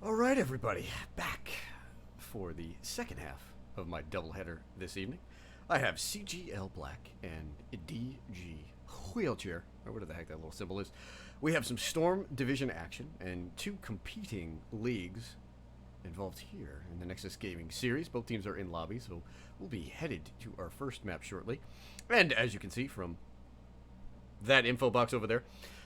All right, everybody, back for the second half of my doubleheader this evening. I have CGL Black and DG Wheelchair, or whatever the heck that little symbol is. We have some Storm Division action and two competing leagues involved here in the Nexus Gaming series. Both teams are in lobby, so we'll be headed to our first map shortly. And as you can see from that info box over there,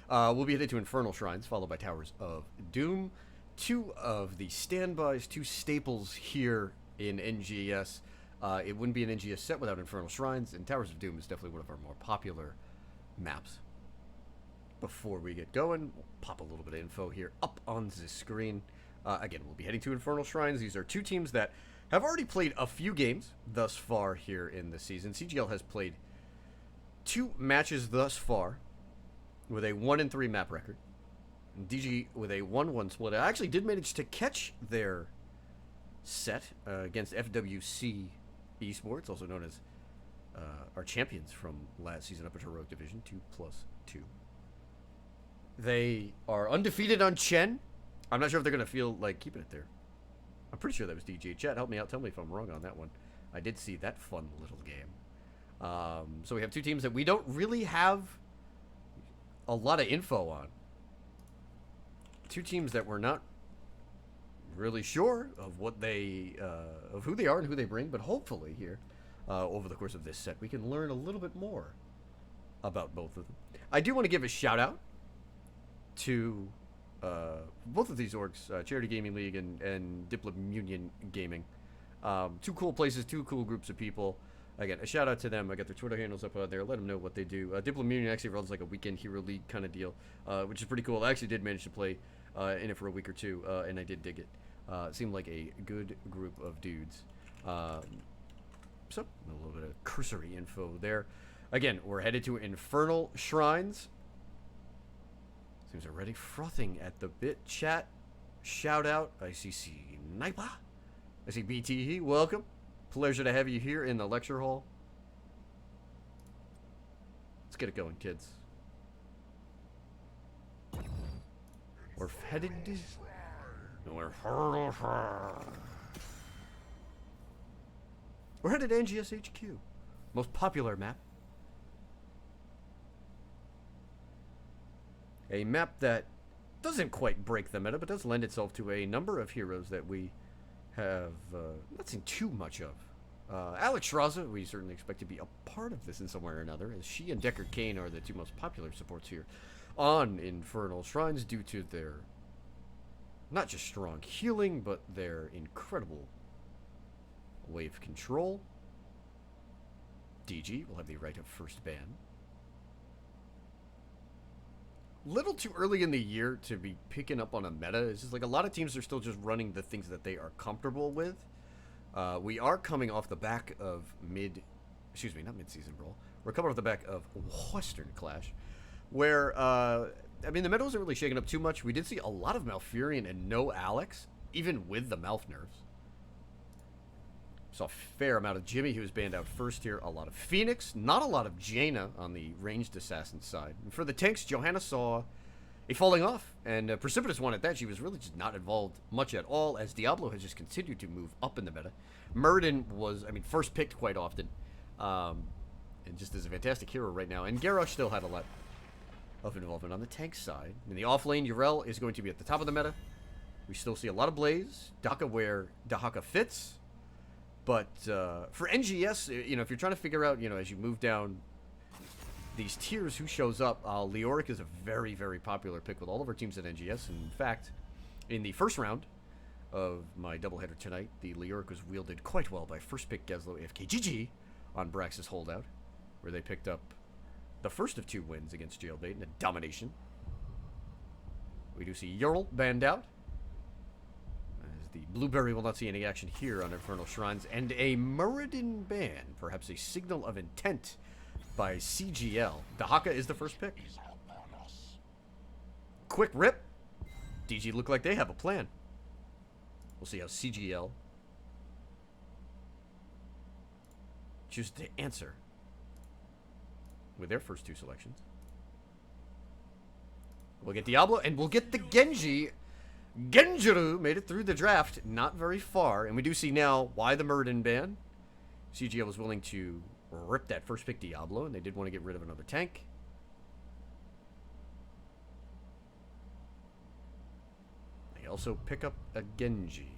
we'll be headed to Infernal Shrines, followed by Towers of Doom. Two of the standbys, two staples here in NGS. It wouldn't be an NGS set without Infernal Shrines, and Towers of Doom is definitely one of our more popular maps. Before we get going, we'll pop a little bit of info here up on the screen. Again, we'll be heading to Infernal Shrines. These are two teams that have already played a few games thus far here in the season. CGL has played 2 matches thus far with a 1-3 map record. DG with a 1-1 split. I actually did manage to catch their set against FWC Esports, also known as our champions from last season up at Heroic Division 2+2. They are undefeated on Chen. I'm not sure if they're going to feel like keeping it there. I'm pretty sure that was DJ. Chat, help me out. Tell me if I'm wrong on that one. I did see that fun little game. So we have two teams that we don't really have a lot of info on. Two teams that we're not really sure of what they, of who they are and who they bring, but hopefully here, over the course of this set, we can learn a little bit more about both of them. I do want to give a shout out to both of these orgs, Charity Gaming League and Diplom Union Gaming. Two cool places, two cool groups of people. Again, a shout out to them. I got their Twitter handles up out there. Let them know what they do. Diplom Union actually runs like a weekend hero league kind of deal, which is pretty cool. I actually did manage to play in it for a week or two, and I did dig it. It seemed like a good group of dudes. So, a little bit of cursory info there. Again, we're headed to Infernal Shrines. Seems already frothing at the bit. Chat, shout out. I see Sniper. I see BTE. Welcome. Pleasure to have you here in the lecture hall. Let's get it going, kids. We're headed to... We're headed to NGS HQ. Most popular map. A map that doesn't quite break the meta, but does lend itself to a number of heroes that we have not seen too much of. Alex Shraza, we certainly expect to be a part of this in some way or another, as she and Deckard Cain are the two most popular supports here on Infernal Shrines due to their not just strong healing, but their incredible wave control. DG will have the right of first ban. Little too early in the year to be picking up on a meta. It's just like a lot of teams are still just running the things that they are comfortable with. We are coming off the back of not mid-season brawl. We're coming off the back of Western Clash, where, I mean, the meta wasn't really shaken up too much. We did see a lot of Malfurion and no Alex, even with the Malf nerfs. Saw a fair amount of Jimmy, who was banned out first here. A lot of Phoenix, not a lot of Jaina on the ranged assassin side. And for the tanks, Johanna saw a falling off, and Precipitous one at that. She was really just not involved much at all, as Diablo has just continued to move up in the meta. Murden was, I mean, first picked quite often, and just is a fantastic hero right now. And Garrosh still had a lot of involvement on the tank side. In the off lane, Yrel is going to be at the top of the meta. We still see a lot of Blaze, Daka where Dahaka fits. But for NGS, you know, if you're trying to figure out, you know, as you move down these tiers, who shows up, Leoric is a very, very popular pick with all of our teams at NGS. And in fact, in the first round of my doubleheader tonight, the Leoric was wielded quite well by first pick Geslo AFKGG on Brax's holdout, where they picked up the first of 2 wins against Jailbait in a domination. We do see Yrl banned out. The Blueberry will not see any action here on Infernal Shrines, and a Muradin ban, perhaps a signal of intent by CGL. Dahaka is the first pick. Quick rip. DG look like they have a plan. We'll see how CGL chooses to answer with their first 2 selections. We'll get Diablo, and we'll get the Genji. Genjuru made it through the draft, not very far, and we do see now why the Muradin ban. CGL was willing to rip that first pick Diablo, and they did want to get rid of another tank. They also pick up a Genji.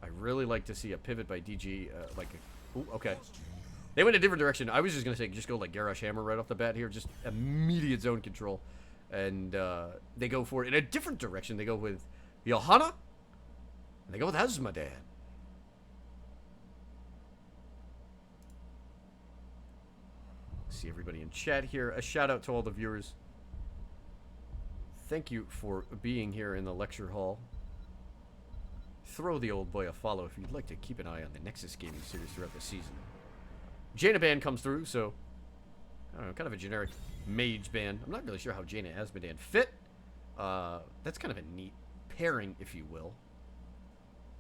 I really like to see a pivot by DG, ooh, okay. They went a different direction. I was just going to say, just go like Garrosh Hammer right off the bat here, just immediate zone control. And they go for it in a different direction. They go with Johanna, and they go with Asmodean. See everybody in chat here. A shout out to all the viewers. Thank you for being here in the lecture hall. Throw the old boy a follow if you'd like to keep an eye on the Nexus Gaming series throughout the season. Jaina band comes through, so I don't know, kind of a generic mage band. I'm not really sure how Jaina and Asmodean fit. That's kind of a neat pairing, if you will.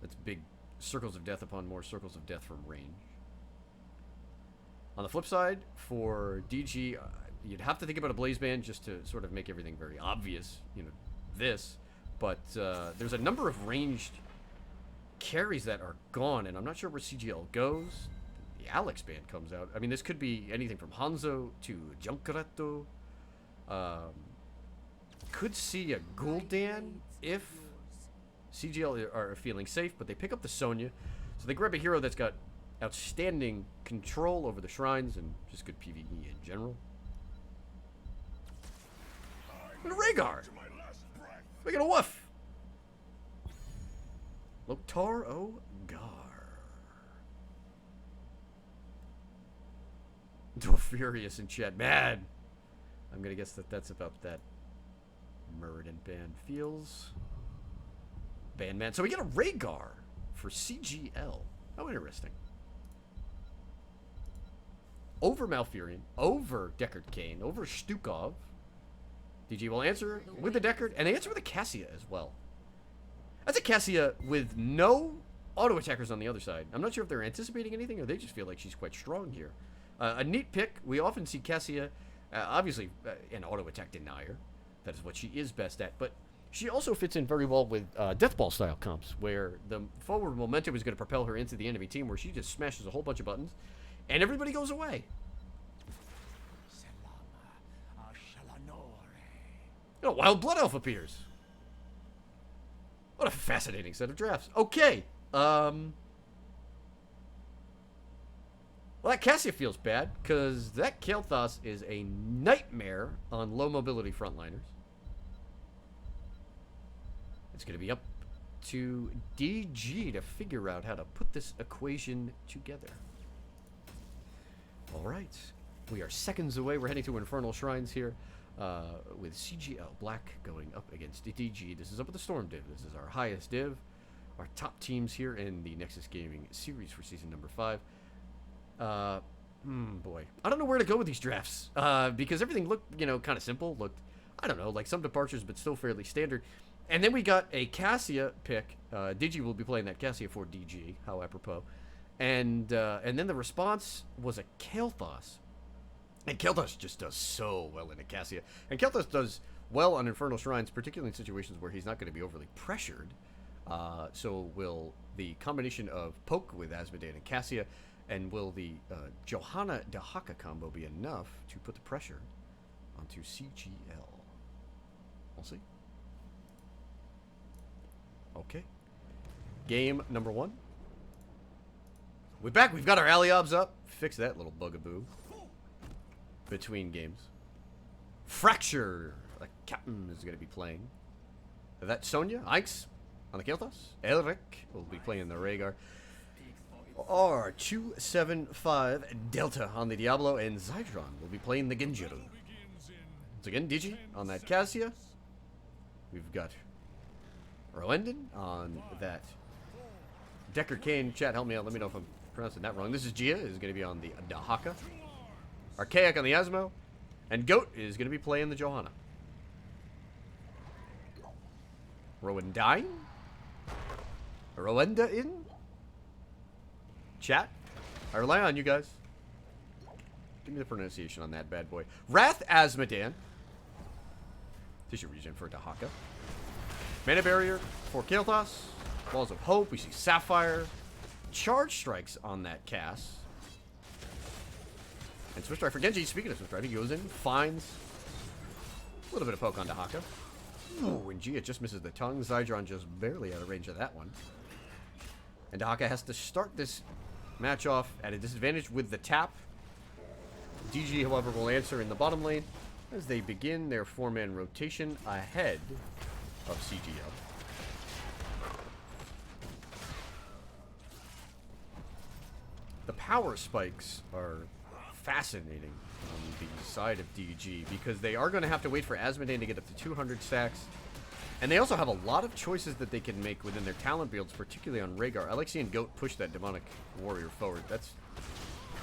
That's big circles of death upon more circles of death from range. On the flip side, for DG, you'd have to think about a blaze band just to sort of make everything very obvious, you know, this. But there's a number of ranged carries that are gone, and I'm not sure where CGL goes. The Alex band comes out. I mean, this could be anything from Hanzo to Junkratto. Could see a Gul'dan if CGL are feeling safe, but they pick up the Sonya. So they grab a hero that's got outstanding control over the shrines and just good PvE in general. And Rhaegar! Making a woof! Loktar Ogar. Furious in chat. Mad! I'm gonna guess that that's about that Muradin band feels. Bandman. So we get a Rhaegar for CGL. How interesting. Over Malfurion, over Deckard Cain, over Stukov. DG will answer with the Deckard, and they answer with a Cassia as well. That's a Cassia with no auto attackers on the other side. I'm not sure if they're anticipating anything or they just feel like she's quite strong here. A neat pick. We often see Cassia, obviously, an auto attack denier. That is what she is best at. But she also fits in very well with Deathball style comps, where the forward momentum is going to propel her into the enemy team, where she just smashes a whole bunch of buttons, and everybody goes away. You know, Wild Blood Elf appears. What a fascinating set of drafts. Okay. Well, that Cassia feels bad, because that Kael'thas is a nightmare on low mobility frontliners. It's going to be up to DG to figure out how to put this equation together. All right. We are seconds away. We're heading to Infernal Shrines here with CGL Black going up against DG. This is up at the Storm Div. This is our highest div. Our top teams here in the Nexus Gaming series for season number 5. Boy. I don't know where to go with these drafts because everything looked, you know, kind of simple. Looked, I don't know, like some departures, but still fairly standard. And then we got a Cassia pick. Digi will be playing that Cassia for DG, how apropos. And then the response was a Kael'thas. And Kael'thas just does so well in a Cassia. And Kael'thas does well on Infernal Shrines, particularly in situations where he's not going to be overly pressured. So will the combination of Poke with Asmodean and Cassia, and will the Johanna Dahaka combo be enough to put the pressure onto CGL? We'll see. Okay. Game number 1. We're back. We've got our Aliobs up. Fix that little bugaboo. Between games. Fracture. The captain is going to be playing. That Sonya. Ikes on the Kael'thas. Elric will be playing the Rhaegar. R275 Delta on the Diablo. And Zydron will be playing the Genjiro. Once again, Digi on that Cassia. We've got Roendon on that Deckard Cain. Chat, help me out. Let me know if I'm pronouncing that wrong. This is Gia. Is going to be on the Dahaka. Archaic on the Asmo. And Goat is going to be playing the Johanna. Roendine? Roenda in? Chat? I rely on you guys. Give me the pronunciation on that bad boy. Wrath Asmodean. Tissue regen for Dahaka. Mana Barrier for Kael'thas. Walls of Hope. We see Sapphire. Charge Strikes on that cast. And Swift Strike for Genji. Speaking of Swift Strike, he goes in, finds a little bit of poke on Dahaka. Ooh, and Gia just misses the tongue. Zydron just barely out of range of that one. And Dahaka has to start this match off at a disadvantage with the tap. DG, however, will answer in the bottom lane as they begin their 4-man rotation ahead of CGL. The power spikes are fascinating on the side of DG because they are going to have to wait for Asmodane to get up to 200 stacks. And they also have a lot of choices that they can make within their talent builds, particularly on Rhaegar. I like seeing Goat push that Demonic Warrior forward. That's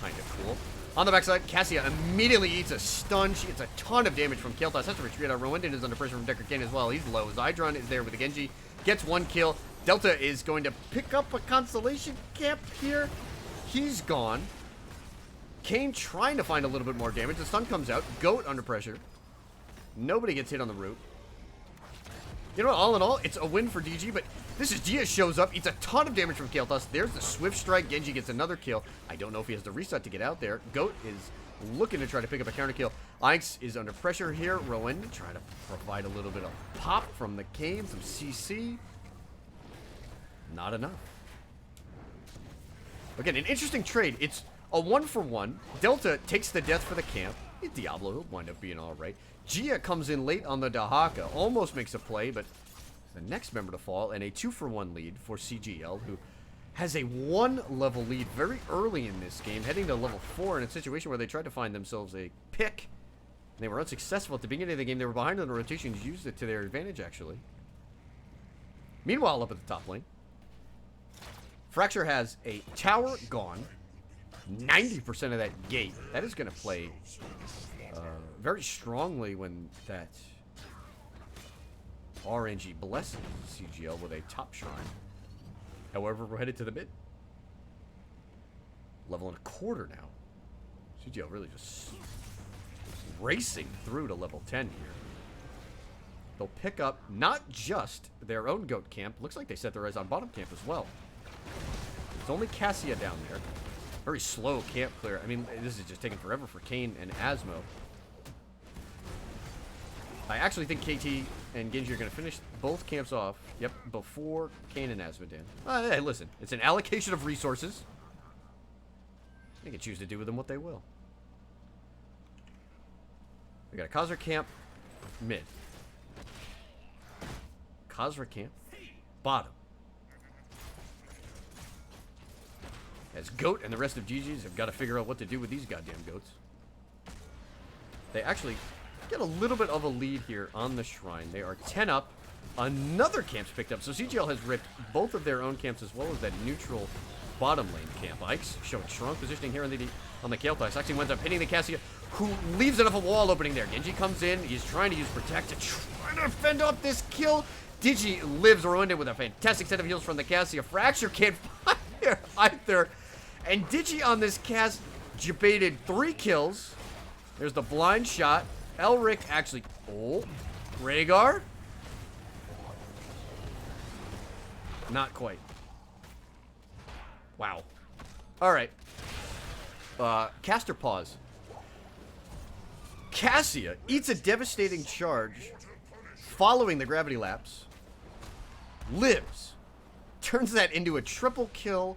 kind of cool. On the backside, Cassia immediately eats a stun. She gets a ton of damage from Kael'thas. Has to retreat out. Rowendan is under pressure from Decker Kane as well. He's low. Zydron is there with the Genji. Gets 1 kill. Delta is going to pick up a Constellation Camp here. He's gone. Kane trying to find a little bit more damage. The stun comes out. Goat under pressure. Nobody gets hit on the root. You know what, all in all, it's a win for DG, but this is Gia shows up, eats a ton of damage from Kael'thas. There's the Swift Strike. Genji gets another kill. I don't know if he has the reset to get out there. Goat is looking to try to pick up a counter kill. Ike's is under pressure here. Rowan trying to provide a little bit of pop from the Kane, some CC. Not enough. Again, an interesting trade. It's a 1-for-1. Delta takes the death for the camp. Diablo will wind up being alright. Gia comes in late on the Dahaka. Almost makes a play, but the next member to fall. And a 2-for-1 lead for CGL, who has a 1-level lead very early in this game, heading to level 4 in a situation where they tried to find themselves a pick. And they were unsuccessful at the beginning of the game. They were behind on the rotations, used it to their advantage, actually. Meanwhile, up at the top lane, Fracture has a tower gone. 90% of that gate. That is going to play very strongly when that RNG blesses CGL with a top shrine. However, we're headed to the mid. Level and a quarter now. CGL really just racing through to level 10 here. They'll pick up not just their own goat camp. Looks like they set their eyes on bottom camp as well. There's only Cassia down there. Very slow camp clear. I mean, this is just taking forever for Kane and Asmo. I actually think KT and Genji are going to finish both camps off, yep, before Kane and Asmodane. Hey, listen, it's an allocation of resources. They can choose to do with them what they will. We got a Khazra camp, mid. Khazra camp, bottom. As Goat and the rest of GG's have got to figure out what to do with these goddamn goats. They actually get a little bit of a lead here on the shrine. They are 10 up. Another camp's picked up. So CGL has ripped both of their own camps as well as that neutral bottom lane camp. Ike's showing strong positioning here on the Kael'thas. Actually winds up hitting the Cassia, who leaves enough of a wall opening there. Genji comes in. He's trying to use Protect to try to fend off this kill. Digi lives Rwanda with a fantastic set of heals from the Cassia. Fracture can't fire either. And Digi on this cast debated 3 kills. There's the blind shot. Elric actually... Oh. Rhaegar? Not quite. Wow. Alright. Caster pause. Cassia eats a devastating charge following the gravity lapse. Lives. Turns that into a triple kill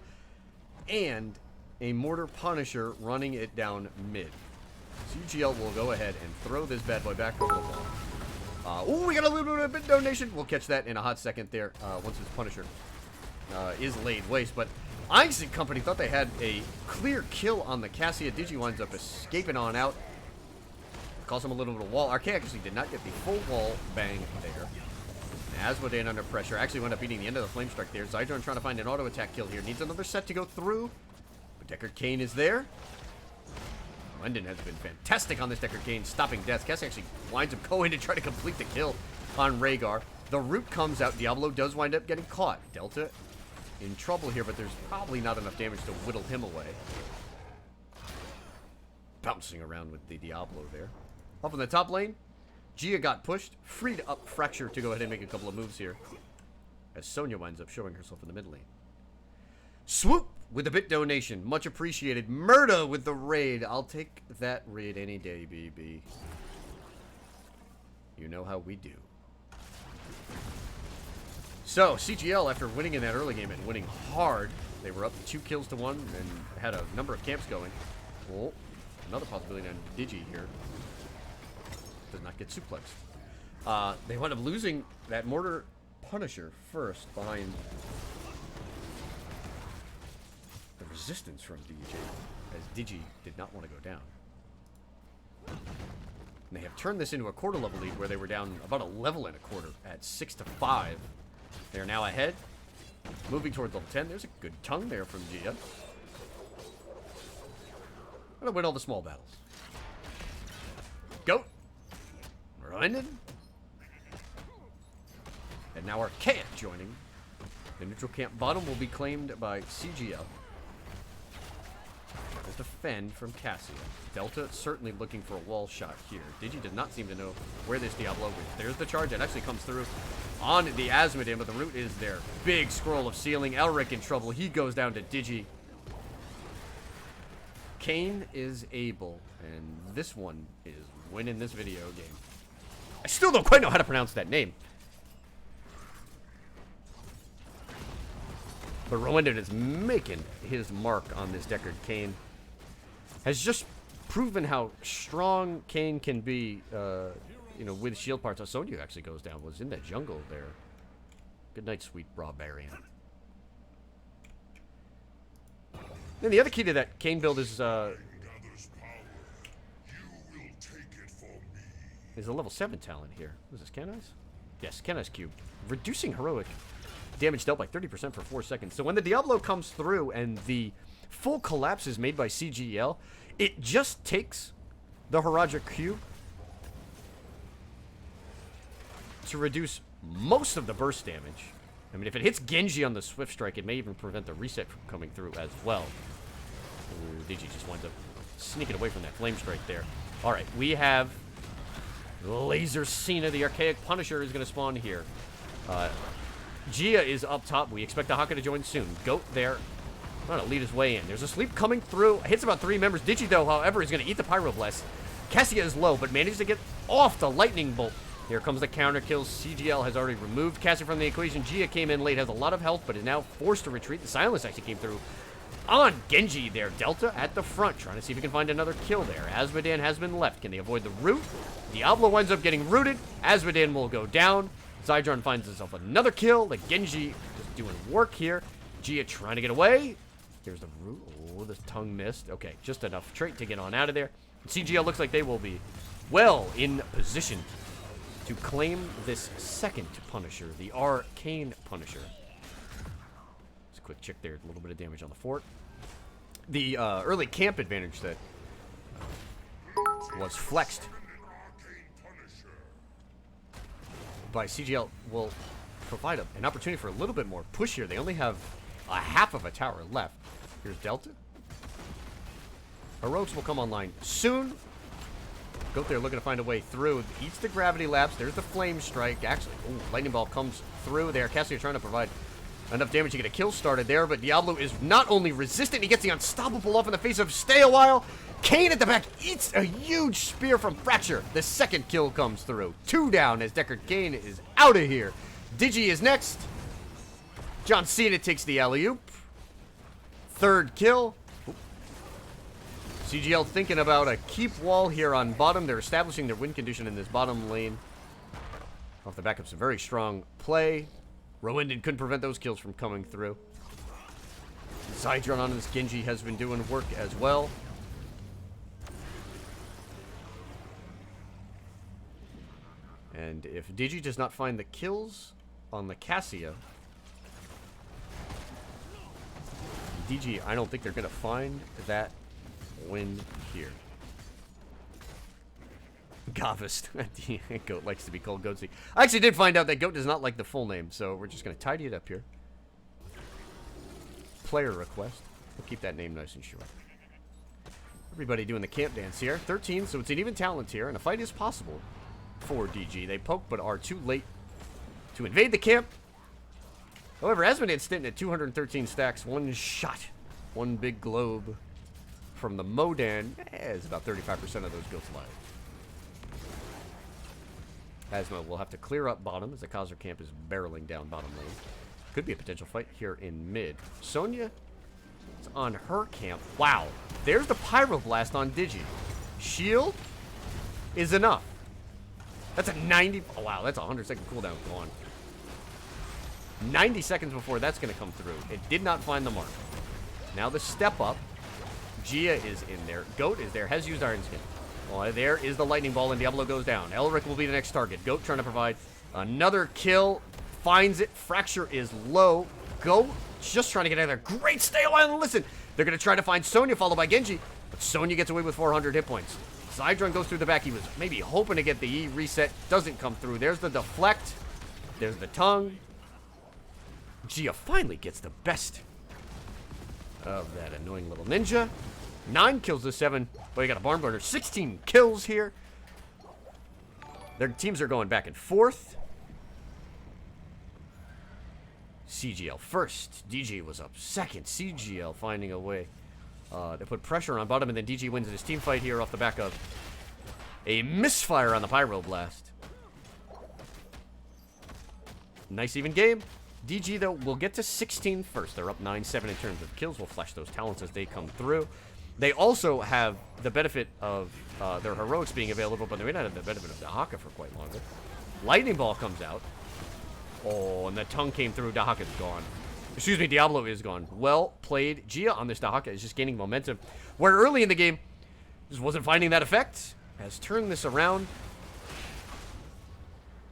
and a Mortar Punisher running it down mid. CGL will go ahead and throw this bad boy back over the wall. Oh, we got a little bit of donation. We'll catch that in a hot second there once this Punisher is laid waste. But Ike's and company thought they had a clear kill on the Cassia. Digi winds up escaping on out. Calls him a little bit of wall. RK actually did not get the full wall bang there. Asmodane under pressure. Actually wound up beating the end of the flame strike there. Zydron trying to find an auto attack kill here. Needs another set to go through. But Deckard Cain is there. London has been fantastic on this Deckard Cain, stopping death. Cassie actually winds up going to try to complete the kill on Rhaegar. The root comes out. Diablo does wind up getting caught. Delta in trouble here, but there's probably not enough damage to whittle him away. Bouncing around with the Diablo there. Up in the top lane, Gia got pushed, freed up Fracture to go ahead and make a couple of moves here, as Sonya winds up showing herself in the mid lane. Swoop with a bit donation. Much appreciated. Murda with the raid. I'll take that raid any day, BB. You know how we do. So, CGL, after winning in that early game and winning hard, they were up 2 kills to 1 and had a number of camps going. Oh, another possibility on Digi here. Does not get suplexed. They wound up losing that Mortar Punisher first behind the resistance from DJ, as Digi did not want to go down. And they have turned this into a quarter level lead where they were down about a level and a quarter at 6-5. They are now ahead, moving towards level 10. There's a good tongue there from Gia. Gonna win all the small battles. Goat. Running. And now Archaic joining. The neutral camp bottom will be claimed by CGL. Will defend from Cassia. Delta certainly looking for a wall shot here. Digi does not seem to know where this Diablo is. There's the charge. It actually comes through on the Asmodee, but the root is there. Big scroll of ceiling. Elric in trouble. He goes down to Digi. Kane is able, and this one is winning this video game. I still don't quite know how to pronounce that name. But Rowenden is making his mark on this Deckard. Kane has just proven how strong Kane can be, you know, with shield parts. Sonya actually goes down, was in that jungle there. Good night, sweet Barbarian. Then the other key to that Kane build is a level 7 talent here. What is this, Kenai's? Yes, Kenai's Cube. Reducing heroic damage dealt by 30% for 4 seconds. So when the Diablo comes through and the full collapse is made by CGL, it just takes the Haraja Cube to reduce most of the burst damage. I mean, if it hits Genji on the Swift Strike, it may even prevent the reset from coming through as well. Ooh, Digi just winds up sneaking away from that Flame Strike there. Alright, we have Laser Cena. The Archaic Punisher is going to spawn here. Gia is up top. We expect the Haka to join soon. Goat there. Trying to lead his way in. There's a sleep coming through. Hits about 3 members. Digi, though, however, is going to eat the Pyroblast. Cassia is low, but manages to get off the Lightning Bolt. Here comes the counter kills. CGL has already removed Cassia from the equation. Gia came in late, has a lot of health, but is now forced to retreat. The Silence actually came through on Genji there. Delta at the front, trying to see if he can find another kill there. Asmodee has been left. Can they avoid the root? Diablo winds up getting rooted. Asmodee will go down. Zydron finds himself another kill. The Genji just doing work here. Gia trying to get away. Here's the root. Oh, the tongue missed. Okay, just enough trait to get on out of there. And CGL looks like they will be well in position to claim this second Punisher, the Arcane Punisher. Just a quick check there. A little bit of damage on the fort. The early camp advantage that was flexed by CGL will provide an opportunity for a little bit more push here. They only have a half of a tower left. Here's Delta. Heroics will come online soon. Goat there looking to find a way through. Eats the gravity lapse. There's the flame strike. Actually, ooh, lightning ball comes through there. Cassia trying to provide enough damage to get a kill started there, but Diablo is not only resistant, he gets the unstoppable off in the face of Stay a While. Kane at the back eats a huge spear from Fracture. The second kill comes through. 2 down as Deckard Kane is out of here. Digi is next. John Cena takes the alley-oop. 3rd kill. Oop. CGL thinking about a keep wall here on bottom. They're establishing their win condition in this bottom lane. Off the back of some very strong play. Rowenden couldn't prevent those kills from coming through. Zydron on this Genji has been doing work as well. And if Digi does not find the kills on the Cassia, DG, I don't think they're going to find that win here. Gavist. Goat likes to be called Goatsy. I actually did find out that Goat does not like the full name, so we're just going to tidy it up here. Player request. We'll keep that name nice and short. Everybody doing the camp dance here. 13, so it's an even talent here, and a fight is possible. for DG. They poke, but are too late to invade the camp. However, Asmodee's sitting at 213 stacks. One shot. One big globe from the Modan. Is about 35% of those go fly. Asmo will have to clear up bottom as the Khazar camp is barreling down bottom lane. Could be a potential fight here in mid. Sonya is on her camp. Wow. There's the Pyroblast on Digi. Shield is enough. That's a 90... Oh, wow. That's a 100-second cooldown gone. 90 seconds before that's going to come through. It did not find the mark. Now the step up. Gia is in there. Goat is there. Has used Iron Skin. Well, there is the lightning ball, and Diablo goes down. Elric will be the next target. Goat trying to provide another kill. Finds it. Fracture is low. Goat just trying to get out of there. Great stay away and listen. They're going to try to find Sonya, followed by Genji. But Sonya gets away with 400 hit points. Zydron goes through the back. He was maybe hoping to get the E reset. Doesn't come through. There's the deflect. There's the tongue. Gia finally gets the best of that annoying little ninja. 9 kills to 7. But you got a barn burner. 16 kills here. Their teams are going back and forth. CGL first. DG was up second. CGL finding a way to put pressure on bottom, and then DG wins this team fight here off the back of a misfire on the Pyroblast. Nice even game. DG, though, will get to 16 first. They're up 9-7 in terms of kills. We'll flash those talents as they come through. They also have the benefit of their heroics being available, but they may not have the benefit of Dahaka for quite longer. Lightning Ball comes out. Oh, and the tongue came through. Dahaka's gone. Excuse me, Diablo is gone. Well played. Gia on this Dahaka is just gaining momentum. Where early in the game, just wasn't finding that effect. Has turned this around.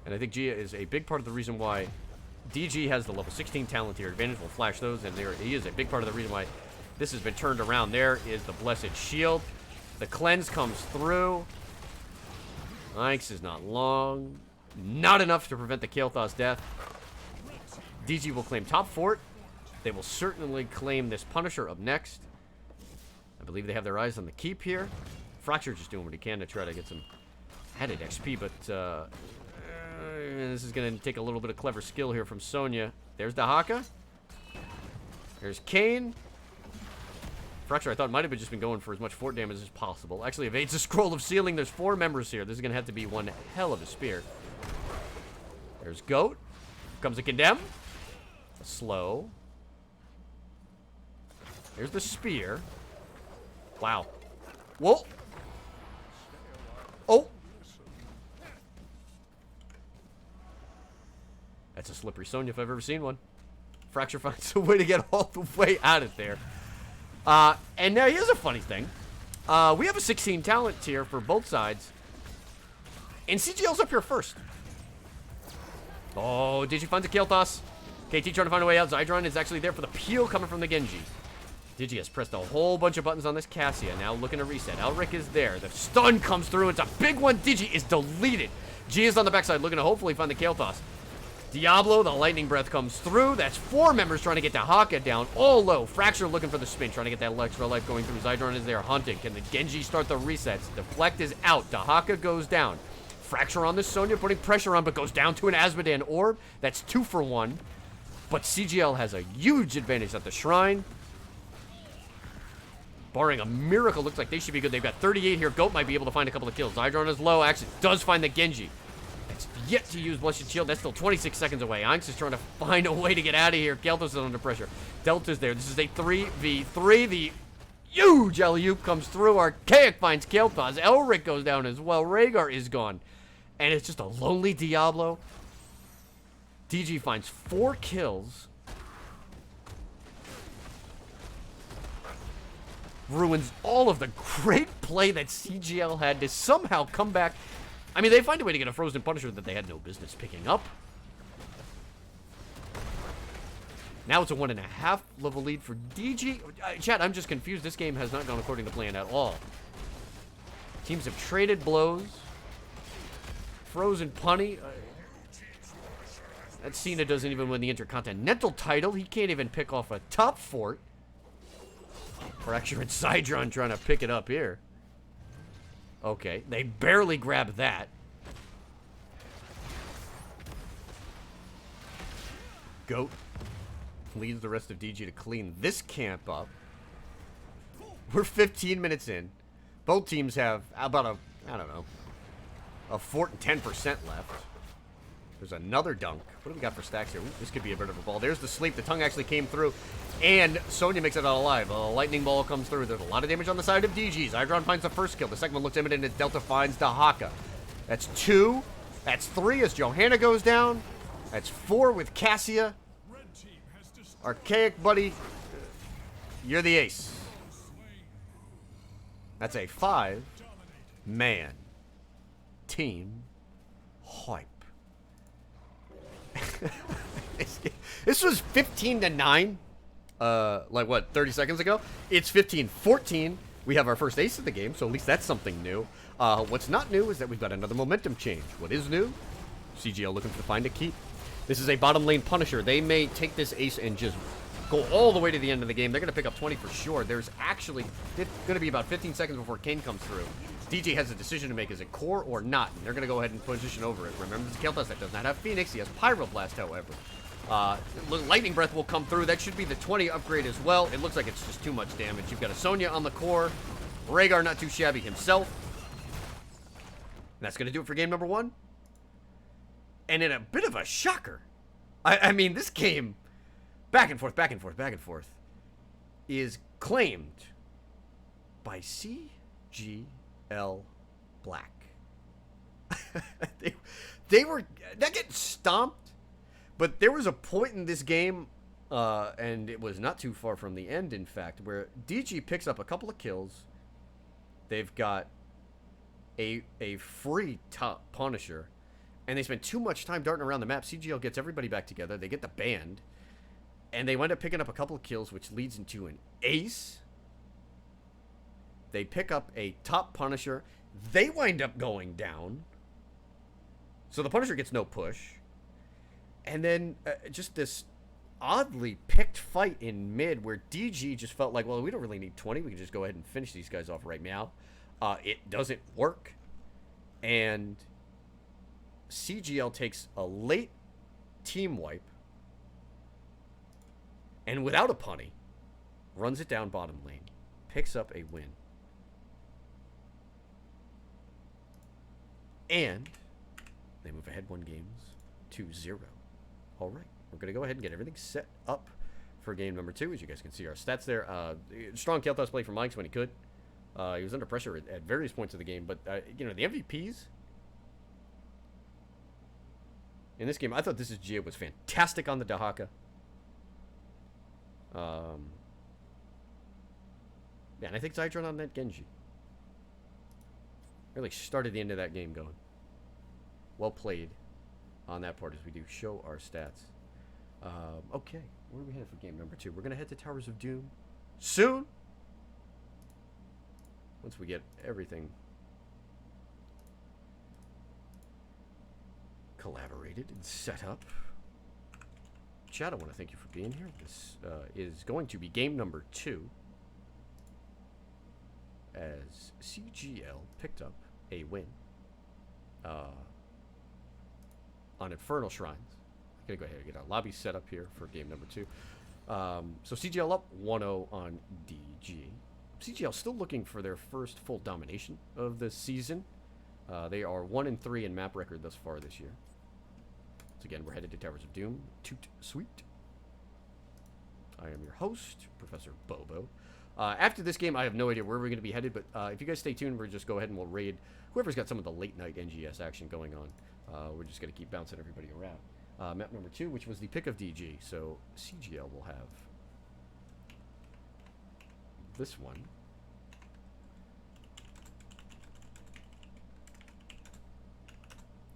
And I think Gia is a big part of the reason why DG has the level 16 talent here advantage. We'll flash those, and there he is a big part of the reason why this has been turned around. There is the Blessed Shield. The cleanse comes through. Ike's is not long. Not enough to prevent the Kael'thas death. DG will claim top fort. They will certainly claim this Punisher up next. I believe they have their eyes on the keep here. Fracture just doing what he can to try to get some added XP, but this is going to take a little bit of clever skill here from Sonya. There's Dahaka. There's Kane. Fracture, I thought, might have just been going for as much fort damage as possible. Actually evades the Scroll of Sealing. There's 4 members here. This is going to have to be one hell of a spear. There's Goat. Comes a Condemn. Slow. There's the spear. Wow. Whoa. Oh. That's a slippery Sonya if I've ever seen one. Fracture finds a way to get all the way out of there. And now here's a funny thing. We have a 16 talent tier for both sides. And CGL's up here first. Oh, Digi finds a Kael'thas. KT trying to find a way out. Zydron is actually there for the peel coming from the Genji. Digi has pressed a whole bunch of buttons on this Cassia. Now looking to reset. Elric is there. The stun comes through. It's a big one. Digi is deleted. G is on the backside looking to hopefully find the Kael'thas. Diablo, the lightning breath comes through. That's 4 members trying to get Dahaka down. All low. Fracture looking for the spin. Trying to get that extra life going through. Zydron is there hunting. Can the Genji start the resets? Deflect is out. Dahaka goes down. Fracture on this Sonya, putting pressure on, but goes down to an Asmodean Orb. That's 2 for 1. But CGL has a huge advantage at the Shrine. Barring a miracle, looks like they should be good. They've got 38 here. Goat might be able to find a couple of kills. Zydron is low. Actually does find the Genji. That's yet to use Blessed Shield. That's still 26 seconds away. Onyx is trying to find a way to get out of here. Kael'thas is under pressure. Delta's there. This is a 3v3. The huge alley-oop comes through. Archaic finds Kael'thas. Elric goes down as well. Rhaegar is gone. And it's just a lonely Diablo. DG finds 4 kills. Ruins all of the great play that CGL had to somehow come back. I mean, they find a way to get a Frozen Punisher that they had no business picking up. Now it's a 1.5 level lead for DG. Chat, I'm just confused. This game has not gone according to plan at all. Teams have traded blows. Frozen Punny. That Cena doesn't even win the Intercontinental title. He can't even pick off a top fort. Fracture and Zydron trying to pick it up here. Okay, they barely grab that. GOAT leads the rest of DG to clean this camp up. We're 15 minutes in. Both teams have about a, I don't know, a 10% left. There's another dunk. What do we got for stacks here? Ooh, this could be a bit of a ball. There's the sleep. The tongue actually came through. And Sonya makes it out alive. A lightning ball comes through. There's a lot of damage on the side of DG's. Hydron finds the first kill. The second one looks imminent as Delta finds Dahaka. That's 2. That's 3 as Johanna goes down. That's 4 with Cassia. Archaic, buddy. You're the ace. That's a 5-man team hype. This was 15-9. Like what, 30 seconds ago? It's 15-14. We have our first ace of the game, so at least that's something new. What's not new is that we've got another momentum change. What is new? CGL looking to find a keep. This is a bottom lane Punisher. They may take this ace and just go all the way to the end of the game. They're going to pick up 20 for sure. There's actually going to be about 15 seconds before Kane comes through. DJ has a decision to make. Is it core or not? And they're going to go ahead and position over it. Remember, this Kel'Thas that does not have Phoenix. He has Pyroblast, however. Lightning Breath will come through. That should be the 20 upgrade as well. It looks like it's just too much damage. You've got a Sonya on the core. Rhaegar not too shabby himself. And that's going to do it for game number 1. And in a bit of a shocker, I mean, this game, back and forth, back and forth, back and forth, is claimed by CGL Black. they were not getting stomped, but there was a point in this game, and it was not too far from the end, in fact, where DG picks up a couple of kills. They've got a free top Punisher, and they spend too much time darting around the map. CGL gets everybody back together. They get the band, and they wind up picking up a couple of kills, which leads into an ace. They pick up a top Punisher. They wind up going down. So the Punisher gets no push. And then just this oddly picked fight in mid where DG just felt like, well, we don't really need 20. We can just go ahead and finish these guys off right now. It doesn't work. And CGL takes a late team wipe. And without a punny, runs it down bottom lane. Picks up a win. And they move ahead 1 games to 0. All right. We're going to go ahead and get everything set up for game number 2. As you guys can see our stats there. Strong Kel'Thas play from Mike's when he could. He was under pressure at various points of the game. But, you know, the MVPs in this game, I thought this is Gia was fantastic on the Dahaka. Yeah, and I think Zydron on that Genji really started the end of that game going. Well played on that part as we do show our stats. Okay, where are we headed for game number 2? We're going to head to Towers of Doom soon. Once we get everything collaborated and set up. Chad, I want to thank you for being here. This is going to be game number 2 as CGL picked up a win on Infernal Shrines. I'm going to go ahead and get our lobby set up here for game number 2. So CGL up 1-0 on DG. CGL still looking for their first full domination of the season. They are 1-3 in map record thus far this year. So again, we're headed to Towers of Doom. Toot sweet. I am your host, Professor Bobo. After this game, I have no idea where we're going to be headed, but if you guys stay tuned, we'll just go ahead and we'll raid whoever's got some of the late-night NGS action going on. We're just going to keep bouncing everybody around. Map number 2, which was the pick of DG, so CGL will have this one.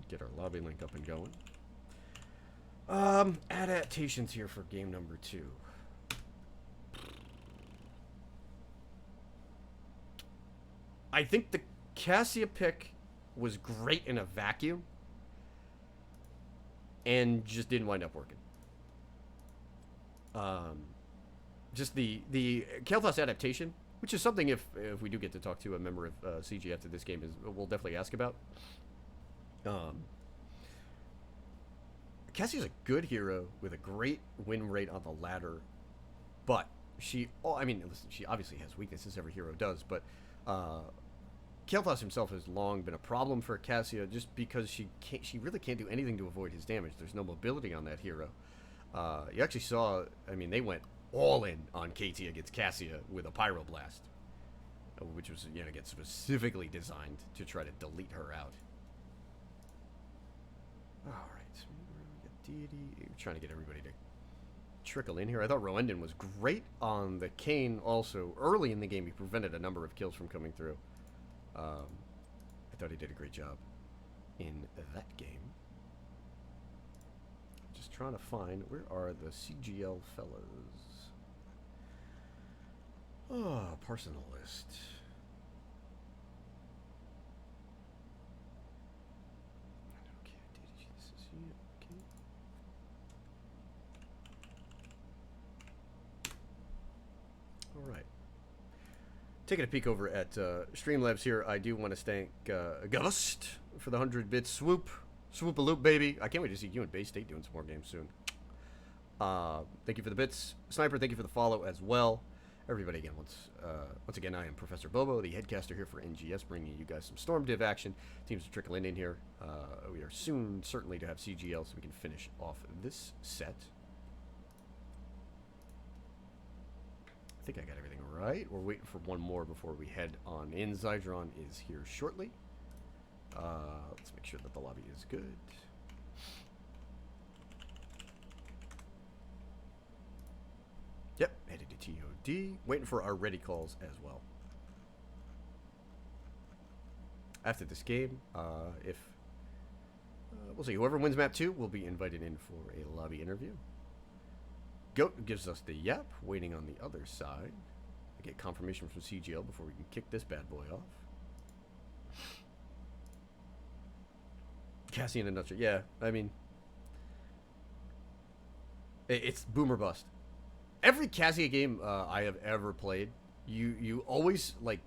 Get our lobby link up and going. Adaptations here for game number 2. I think the Cassia pick was great in a vacuum and just didn't wind up working. Just the Kel'Thas adaptation, which is something if we do get to talk to a member of CG after this game, we'll definitely ask about. Cassie's a good hero with a great win rate on the ladder, but she, oh, I mean, listen, she obviously has weaknesses. Every hero does, but Kael'thas himself has long been a problem for Cassia just because she really can't do anything to avoid his damage. There's no mobility on that hero. You actually saw, I mean, they went all in on KT against Cassia with a Pyroblast, which was, you know, again, specifically designed to try to delete her out. Alright, we got Deity. We're trying to get everybody to trickle in here. I thought Roendon was great on the Kayn also. Early in the game, he prevented a number of kills from coming through. I thought he did a great job in that game. Just trying to find, where are the CGL fellas? Oh, parse in the list. Okay, this is it. Okay. All right. Taking a peek over at Streamlabs here, I do want to thank Gust for the 100 bit swoop. Swoop a loop, baby. I can't wait to see you in Bay State doing some more games soon. Thank you for the bits. Sniper, thank you for the follow as well. Everybody, again, once again, I am Professor Bobo, the headcaster here for NGS, bringing you guys some Storm Div action. Teams are trickling in here. We are soon, certainly, to have CGL so we can finish off this set. I think I got everything right. We're waiting for one more before we head on in. Zydron is here shortly. Let's make sure that the lobby is good. Yep, headed to TOD. Waiting for our ready calls as well. After this game, we'll see. Whoever wins map 2 will be invited in for a lobby interview. Goat gives us the yep, waiting on the other side. I get confirmation from CGL before we can kick this bad boy off. Cassie in a nutshell. Yeah, I mean, it's boom or bust. Every Cassia game I have ever played, you always, like,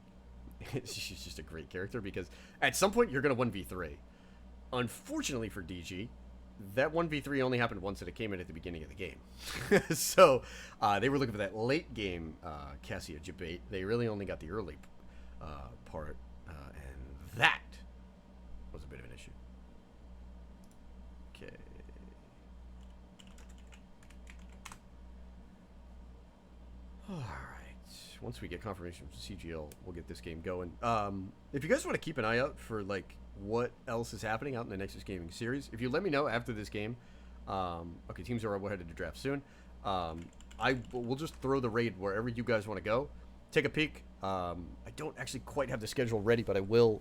she's just a great character because at some point you're going to 1v3. Unfortunately for DG, that 1v3 only happened once and it came in at the beginning of the game. So they were looking for that late game Cassia debate. They really only got the early part, and that was a bit of an issue. Okay. Alright. Once we get confirmation from CGL, we'll get this game going. If you guys want to keep an eye out for, like, what else is happening out in the Nexus Gaming series, if you let me know after this game, okay, teams are headed to draft soon. We'll just throw the raid wherever you guys want to go. Take a peek. I don't actually quite have the schedule ready, but I will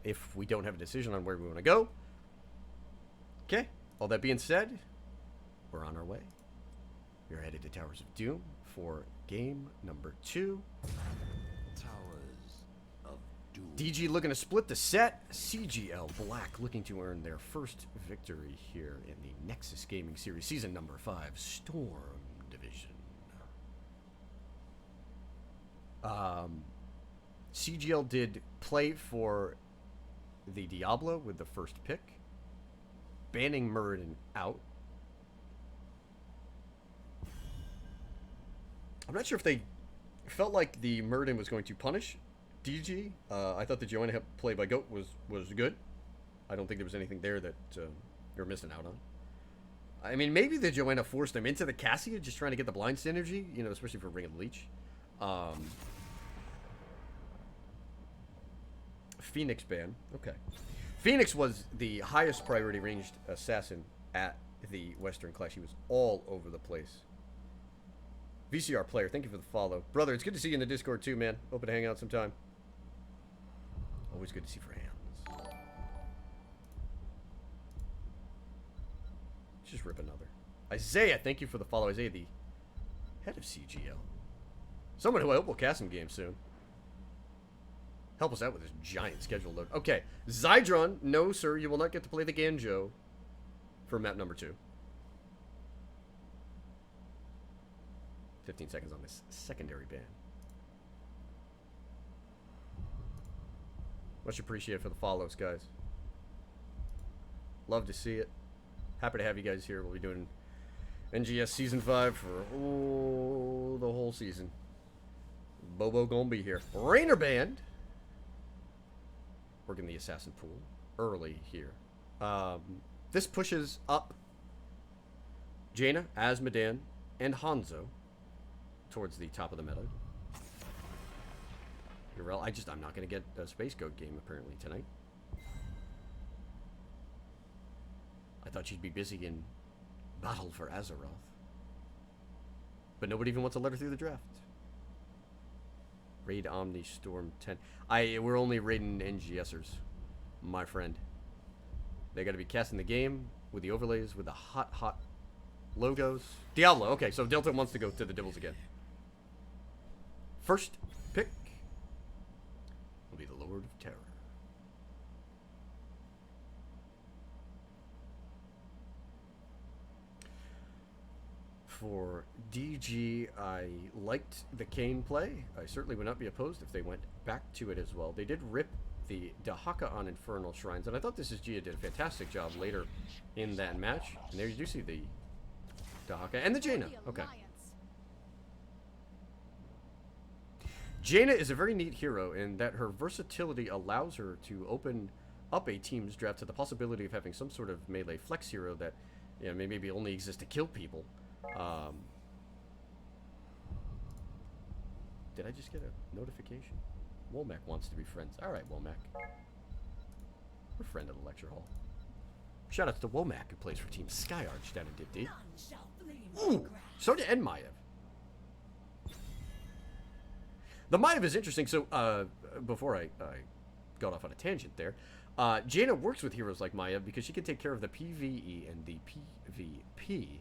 if we don't have a decision on where we want to go. Okay, all that being said, we're on our way. We're headed to Towers of Doom for game number 2. DG looking to split the set. CGL Black looking to earn their first victory here in the Nexus Gaming Series Season number 5 Storm Division. CGL did play for the Diablo with the first pick, banning Muradin out. I'm not sure if they felt like the Muradin was going to punish DG. I thought the Joanna play by Goat was good. I don't think there was anything there that you're missing out on. I mean, maybe the Joanna forced them into the Cassia, just trying to get the blind synergy, you know, especially for Ring of the Leech. Phoenix ban. Okay. Phoenix was the highest priority ranged assassin at the Western Clash. He was all over the place. VCR player, thank you for the follow. Brother, it's good to see you in the Discord too, man. Open to hang out sometime. Always good to see for hands. Let's just rip another. Isaiah, thank you for the follow. Isaiah, the head of CGL. Someone who I hope will cast some games soon. Help us out with this giant schedule load. Okay, Zydron, no sir, you will not get to play the Ganjo for map number 2. 15 seconds on this secondary ban. Much appreciated for the follows, guys. Love to see it. Happy to have you guys here. We'll be doing NGS Season 5 for the whole season. Bobo gonna be here. Rainer Band. Working the Assassin Pool early here. This pushes up Jaina, Azmodan, and Hanzo towards the top of the meta. Urel, I'm not going to get a Space Goat game apparently tonight. I thought she'd be busy in Battle for Azeroth. But nobody even wants a letter through the draft. Raid Omni Storm 10. We're only raiding NGSers, my friend. They got to be casting the game with the overlays, with the hot logos. Diablo, okay, so Delta wants to go to the Dibbles again. First pick will be the Lord of Terror. For DG, I liked the Kayn play. I certainly would not be opposed if they went back to it as well. They did rip the Dahaka on Infernal Shrines, and I thought this is Gia did a fantastic job later in that match. And there you do see the Dahaka and the Jaina. Okay. Jaina is a very neat hero in that her versatility allows her to open up a team's draft to the possibility of having some sort of melee flex hero that may maybe only exists to kill people. Did I just get a notification? Womack wants to be friends. Alright, Womack. We're a friend of the lecture hall. Shout out to Womack who plays for Team Skyarch down in Dip. Ooh! So did Maiev. The Maiev is interesting. So, before I got off on a tangent there, Jaina works with heroes like Maiev because she can take care of the PvE and the PvP.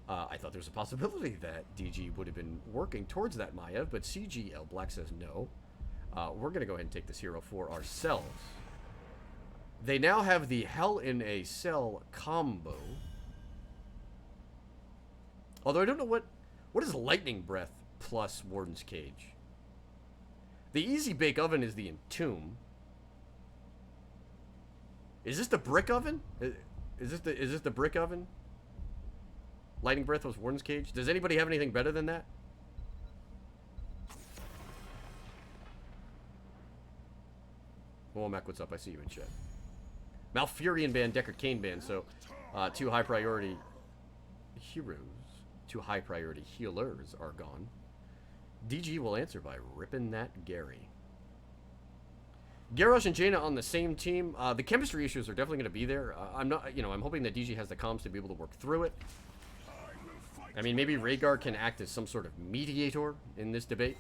I thought there was a possibility that DG would have been working towards that Maiev, but CGL Black says no. We're going to go ahead and take this hero for ourselves. They now have the Hell in a Cell combo. Although I don't know what is Lightning Breath plus Warden's Cage. The Easy Bake Oven is the Entomb. Is this the Brick Oven? Is this the Brick Oven? Lightning Breath was Warden's Cage. Does anybody have anything better than that? Womack, what's up? I see you in chat. Malfurion banned, Deckard Cain banned, so two high priority heroes, two high priority healers are gone. DG will answer by ripping that Gary. Garrosh and Jaina on the same team. The chemistry issues are definitely going to be there. I'm hoping that DG has the comms to be able to work through it. I mean, maybe Rhaegar can act as some sort of mediator in this debate.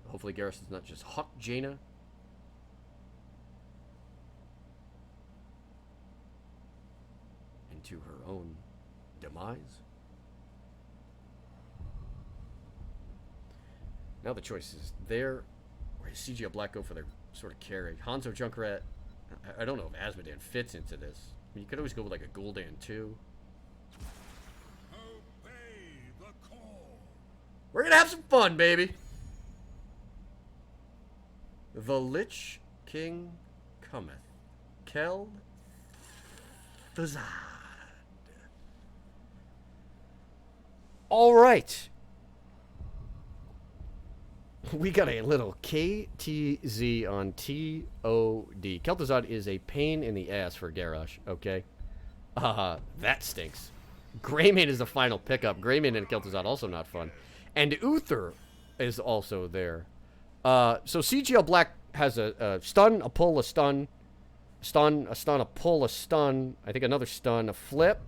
Hopefully Garrosh does not just huck Jaina. Into her own demise. Now the choice is there. Or does CGL Black go for their sort of carry? Hanzo Junkrat. I don't know if Azmodan fits into this. I mean, you could always go with like a Gul'dan too. We're gonna have some fun, baby. The Lich King cometh. Kel Thazad. All right. We got a little KTZ on TOD. Kel'Thuzad is a pain in the ass for Garrosh, okay? That stinks. Greymane is the final pickup. Greymane and Kel'Thuzad also not fun. And Uther is also there. So CGL Black has a stun, a pull, a stun, a stun, a pull, a stun. I think another stun, a flip.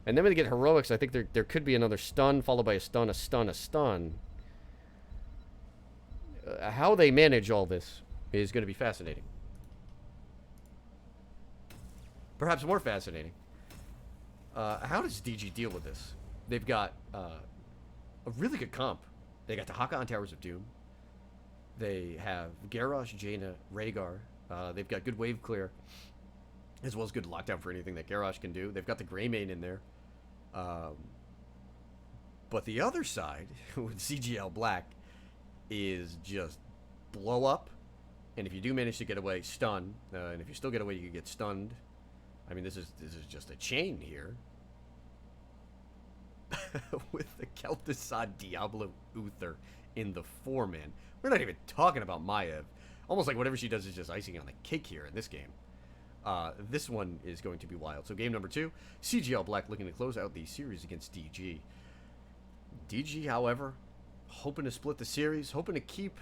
And then when they get heroics, I think there could be another stun, followed by a stun, a stun, a stun. How they manage all this is going to be fascinating. Perhaps more fascinating. How does DG deal with this? They've got a really good comp. They got Dahaka on Towers of Doom. They have Garrosh, Jaina, Rhaegar. They've got good wave clear, as well as good lockdown for anything that Garrosh can do. They've got the Greymane in there. But the other side, with CGL Black, is just blow up. And if you do manage to get away, stun. And if you still get away, you can get stunned. I mean, this is just a chain here. With the Kel'Thuzad Diablo Uther in the 4-man. We're not even talking about Maev. Almost like whatever she does is just icing on the cake here in this game. This one is going to be wild. So game number 2, CGL Black looking to close out the series against DG. DG, however, hoping to split the series, hoping to keep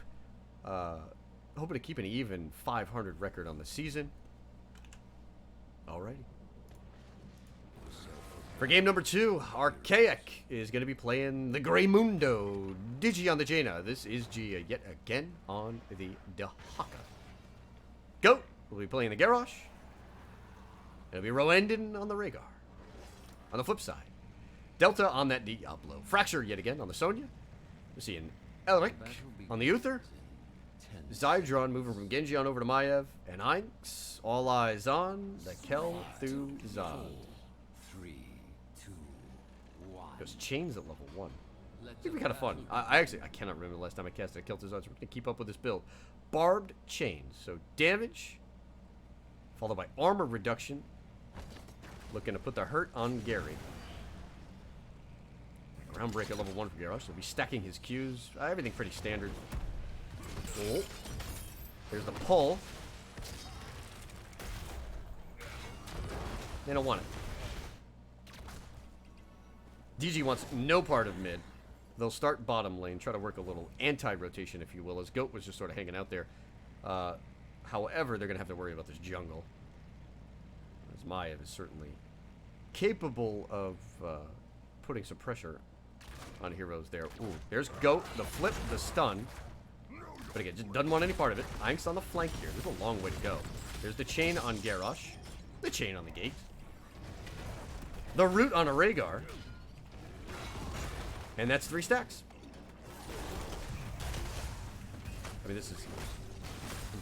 an even 500 record on the season. Alrighty. For game number 2, Archaic is going to be playing the Grey Mundo. Digi on the Jaina. This is Gia yet again on the Dahaka. Goat will be playing the Garrosh. It'll be Roendin on the Rhaegar. On the flip side, Delta on that Diablo. Fracture yet again on the Sonya. We're seeing Elric on the Uther. Zydron moving from Genji on over to Maev. And Einx, all eyes on the Kel'Thuzad. Goes chains at level 1. It'd be kind of fun. I cannot remember the last time I cast a Kel'Thuzad, so we're going to keep up with this build. Barbed chains. So damage, followed by armor reduction. Looking to put the hurt on Gary. Groundbreak at level 1 for Garrosh. So he'll be stacking his Qs. Everything pretty standard. Oh. There's the pull. They don't want it. DG wants no part of mid. They'll start bottom lane, try to work a little anti-rotation, if you will, as Goat was just sort of hanging out there. However, they're going to have to worry about this jungle. As Maev is certainly capable of putting some pressure on heroes there. Ooh, there's Goat, the flip, the stun. But again, just doesn't want any part of it. Einx on the flank here. There's a long way to go. There's the chain on Garrosh. The chain on the gate. The root on a Rhaegar. And that's 3 stacks. I mean, this is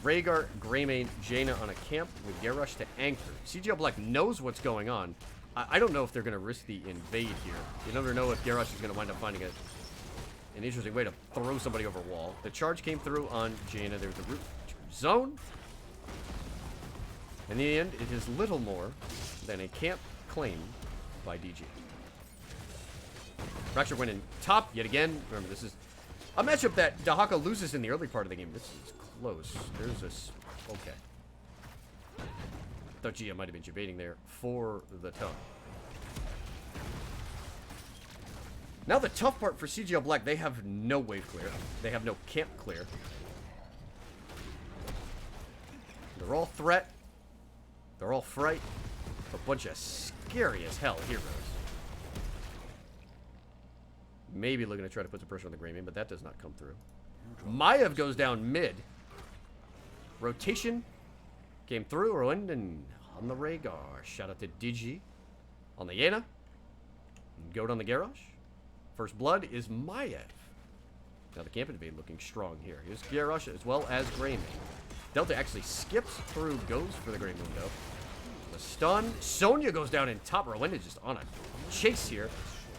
Rhaegar, Greymane, Jaina on a camp with Garrosh to anchor. CGL Black knows what's going on. I don't know if they're going to risk the invade here. You never know if Garrosh is going to wind up finding an interesting way to throw somebody over a wall. The charge came through on Jaina. There's the root zone. In the end, it is little more than a camp claimed by DG. Fracture went in top yet again. Remember, this is a matchup that Dahaka loses in the early part of the game. This is close. There's this. Okay. Thought Gia might have been debating there for the tongue. Now the tough part for CGL Black, they have no wave clear. They have no camp clear. They're all threat. They're all fright. A bunch of scary as hell heroes. Maybe looking to try to put some pressure on the Greymane, but that does not come through. Maev goes down mid. Rotation came through. Roendin on the Rhaegar. Shout out to Digi on the Jaina. Goat on the Garrosh. First blood is Maev. Now the camp invade looking strong here. Here's Garrosh as well as Greymane. Delta actually skips through, goes for the Grey Mundo. The stun. Sonya goes down in top. Roendin just on a chase here.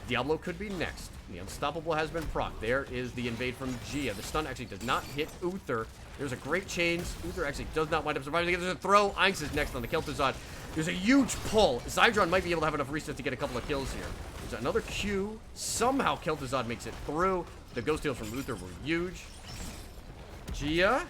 Diablo could be next. The Unstoppable has been proc. There is the invade from Gia. The stun actually does not hit Uther. There's a great chains. Uther actually does not wind up surviving. There's a throw. Einx is next on the Kel'Thuzad. There's a huge pull. Zydron might be able to have enough resets to get a couple of kills here. There's another Q. Somehow Kel'Thuzad makes it through. The ghost heals from Uther were huge. Gia.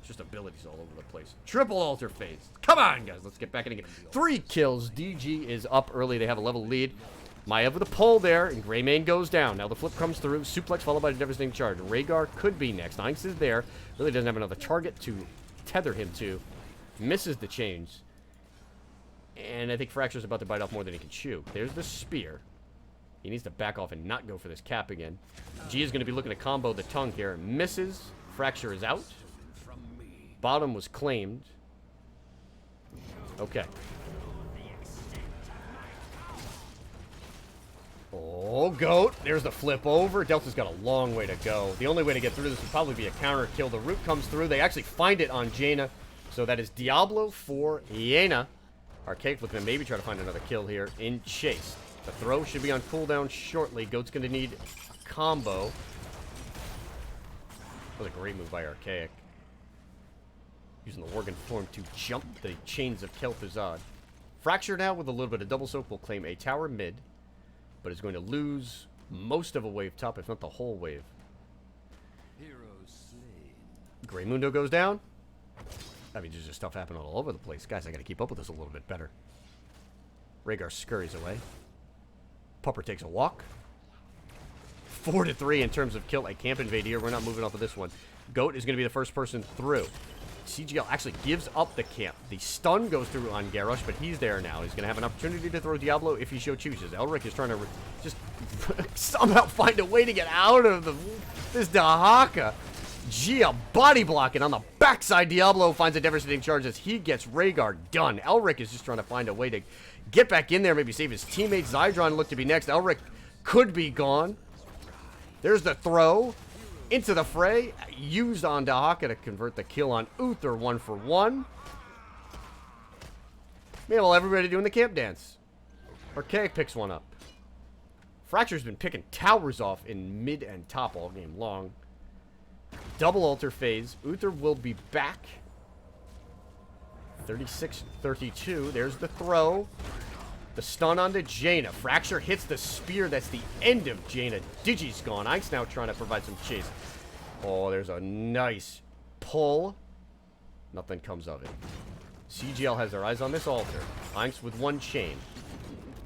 Just abilities all over the place. Triple altar phase. Come on, guys. Let's get back in again. 3 kills. DG is up early. They have a level lead. Maev with a pull there, and Greymane goes down. Now the flip comes through. Suplex followed by a devastating charge. Rhaegar could be next. Einx is there. Really doesn't have another target to tether him to. Misses the chains. And I think Fracture's about to bite off more than he can chew. There's the spear. He needs to back off and not go for this cap again. G is going to be looking to combo the tongue here. Misses. Fracture is out. Bottom was claimed. Okay. Oh, Goat. There's the flip over. Delta's got a long way to go. The only way to get through this would probably be a counter kill. The root comes through. They actually find it on Jaina. So that is Diablo for Jaina. Archaic looking to maybe try to find another kill here in chase. The throw should be on cooldown shortly. Goat's going to need a combo. That was a great move by Archaic. Using the Worgen form to jump the chains of Kel'Thuzad. Fracture now with a little bit of double soak will claim a tower mid, but is going to lose most of a wave top, if not the whole wave. Greymundo goes down. I mean, there's just stuff happening all over the place. Guys, I gotta keep up with this a little bit better. Rhaegar scurries away. Pupper takes a walk. 4-3 in terms of kill. I can't invade here. We're not moving off of this one. Goat is going to be the first person through. CGL actually gives up the camp. The stun goes through on Garrosh, but he's there now. He's going to have an opportunity to throw Diablo if he so chooses. Elric is trying to just somehow find a way to get out of this Dahaka. Gia body blocking on the backside. Diablo finds a devastating charge as he gets Rhaegar done. Elric is just trying to find a way to get back in there, maybe save his teammates. Zydron looked to be next. Elric could be gone. There's the throw into the fray. Used on Dahaka to convert the kill on Uther 1 for 1. Meanwhile, everybody doing the camp dance. Archaic picks one up. Fracture's been picking towers off in mid and top all game long. Double altar phase. Uther will be back. 36-32. There's the throw. The stun onto Jaina. Fracture hits the spear. That's the end of Jaina. Digi's gone. Ike's now trying to provide some chase. Oh, there's a nice pull. Nothing comes of it. CGL has their eyes on this altar. Ike's with one chain.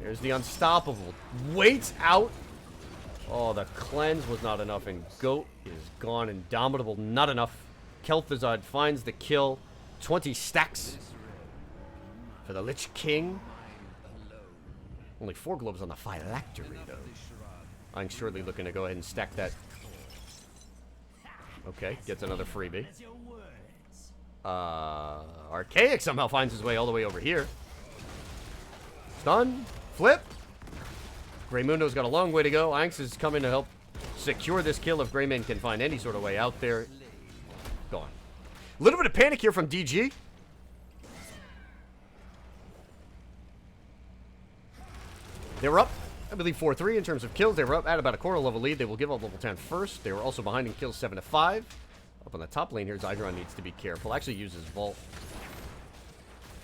There's the unstoppable. Waits out. Oh, the cleanse was not enough, and Goat is gone. Indomitable, not enough. Kel'Thuzad finds the kill. 20 stacks for the Lich King. Only 4 globes on the phylactery, though. I'm surely looking to go ahead and stack that. Okay, gets another freebie. Archaic somehow finds his way all the way over here. Stun. Flip. Greymundo's got a long way to go. Anx is coming to help secure this kill if Greyman can find any sort of way out there. Gone. A little bit of panic here from DG. They were up, I believe, 4-3 in terms of kills. They were up at about a quarter level lead. They will give up level 10 first. They were also behind in kills 7-5. Up on the top lane here, Zydron needs to be careful. Actually uses Vault.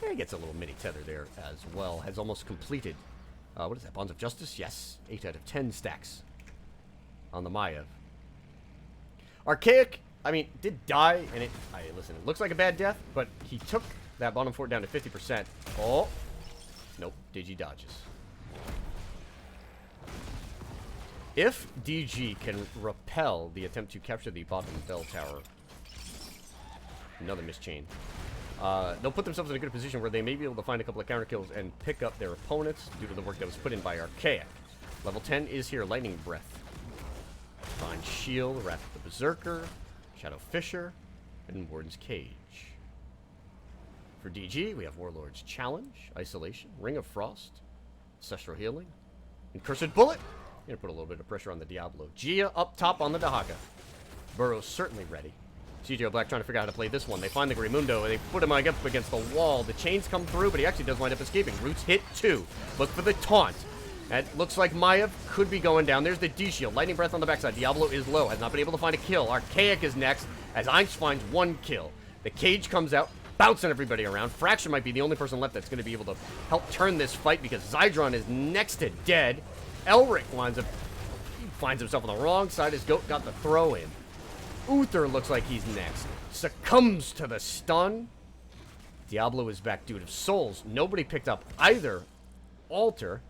He gets a little mini tether there as well. Has almost completed. What is that? Bonds of Justice? Yes. 8 out of 10 stacks on the Maiev. Archaic, I mean, did die, and listen, it looks like a bad death, but he took that bottom fort down to 50%. Oh. Nope. Digi dodges. If DG can repel the attempt to capture the bottom bell tower, another mischain, they'll put themselves in a good position where they may be able to find a couple of counter kills and pick up their opponents due to the work that was put in by Archaic. Level 10 is here. Lightning Breath. Find Shield, Wrath of the Berserker, Shadow Fisher, and Warden's Cage. For DG, we have Warlord's Challenge, Isolation, Ring of Frost, Ancestral Healing, and Cursed Bullet. Gonna put a little bit of pressure on the Diablo. Gia up top on the Dahaka. Burrow's certainly ready. CGL Black trying to figure out how to play this one. They find the Greymundo, and they put him up against the wall. The chains come through, but he actually does wind up escaping. Roots hit 2. Look for the taunt. That looks like Maiev could be going down. There's the D-Shield. Lightning Breath on the backside. Diablo is low. Has not been able to find a kill. Archaic is next, as Einz finds 1 kill. The cage comes out, bouncing everybody around. Fracture might be the only person left that's going to be able to help turn this fight, because Zydron is next to dead. Elric finds himself on the wrong side. His Goat got the throw in. Uther looks like he's next. Succumbs to the stun. Diablo is back due to souls. Nobody picked up either altar.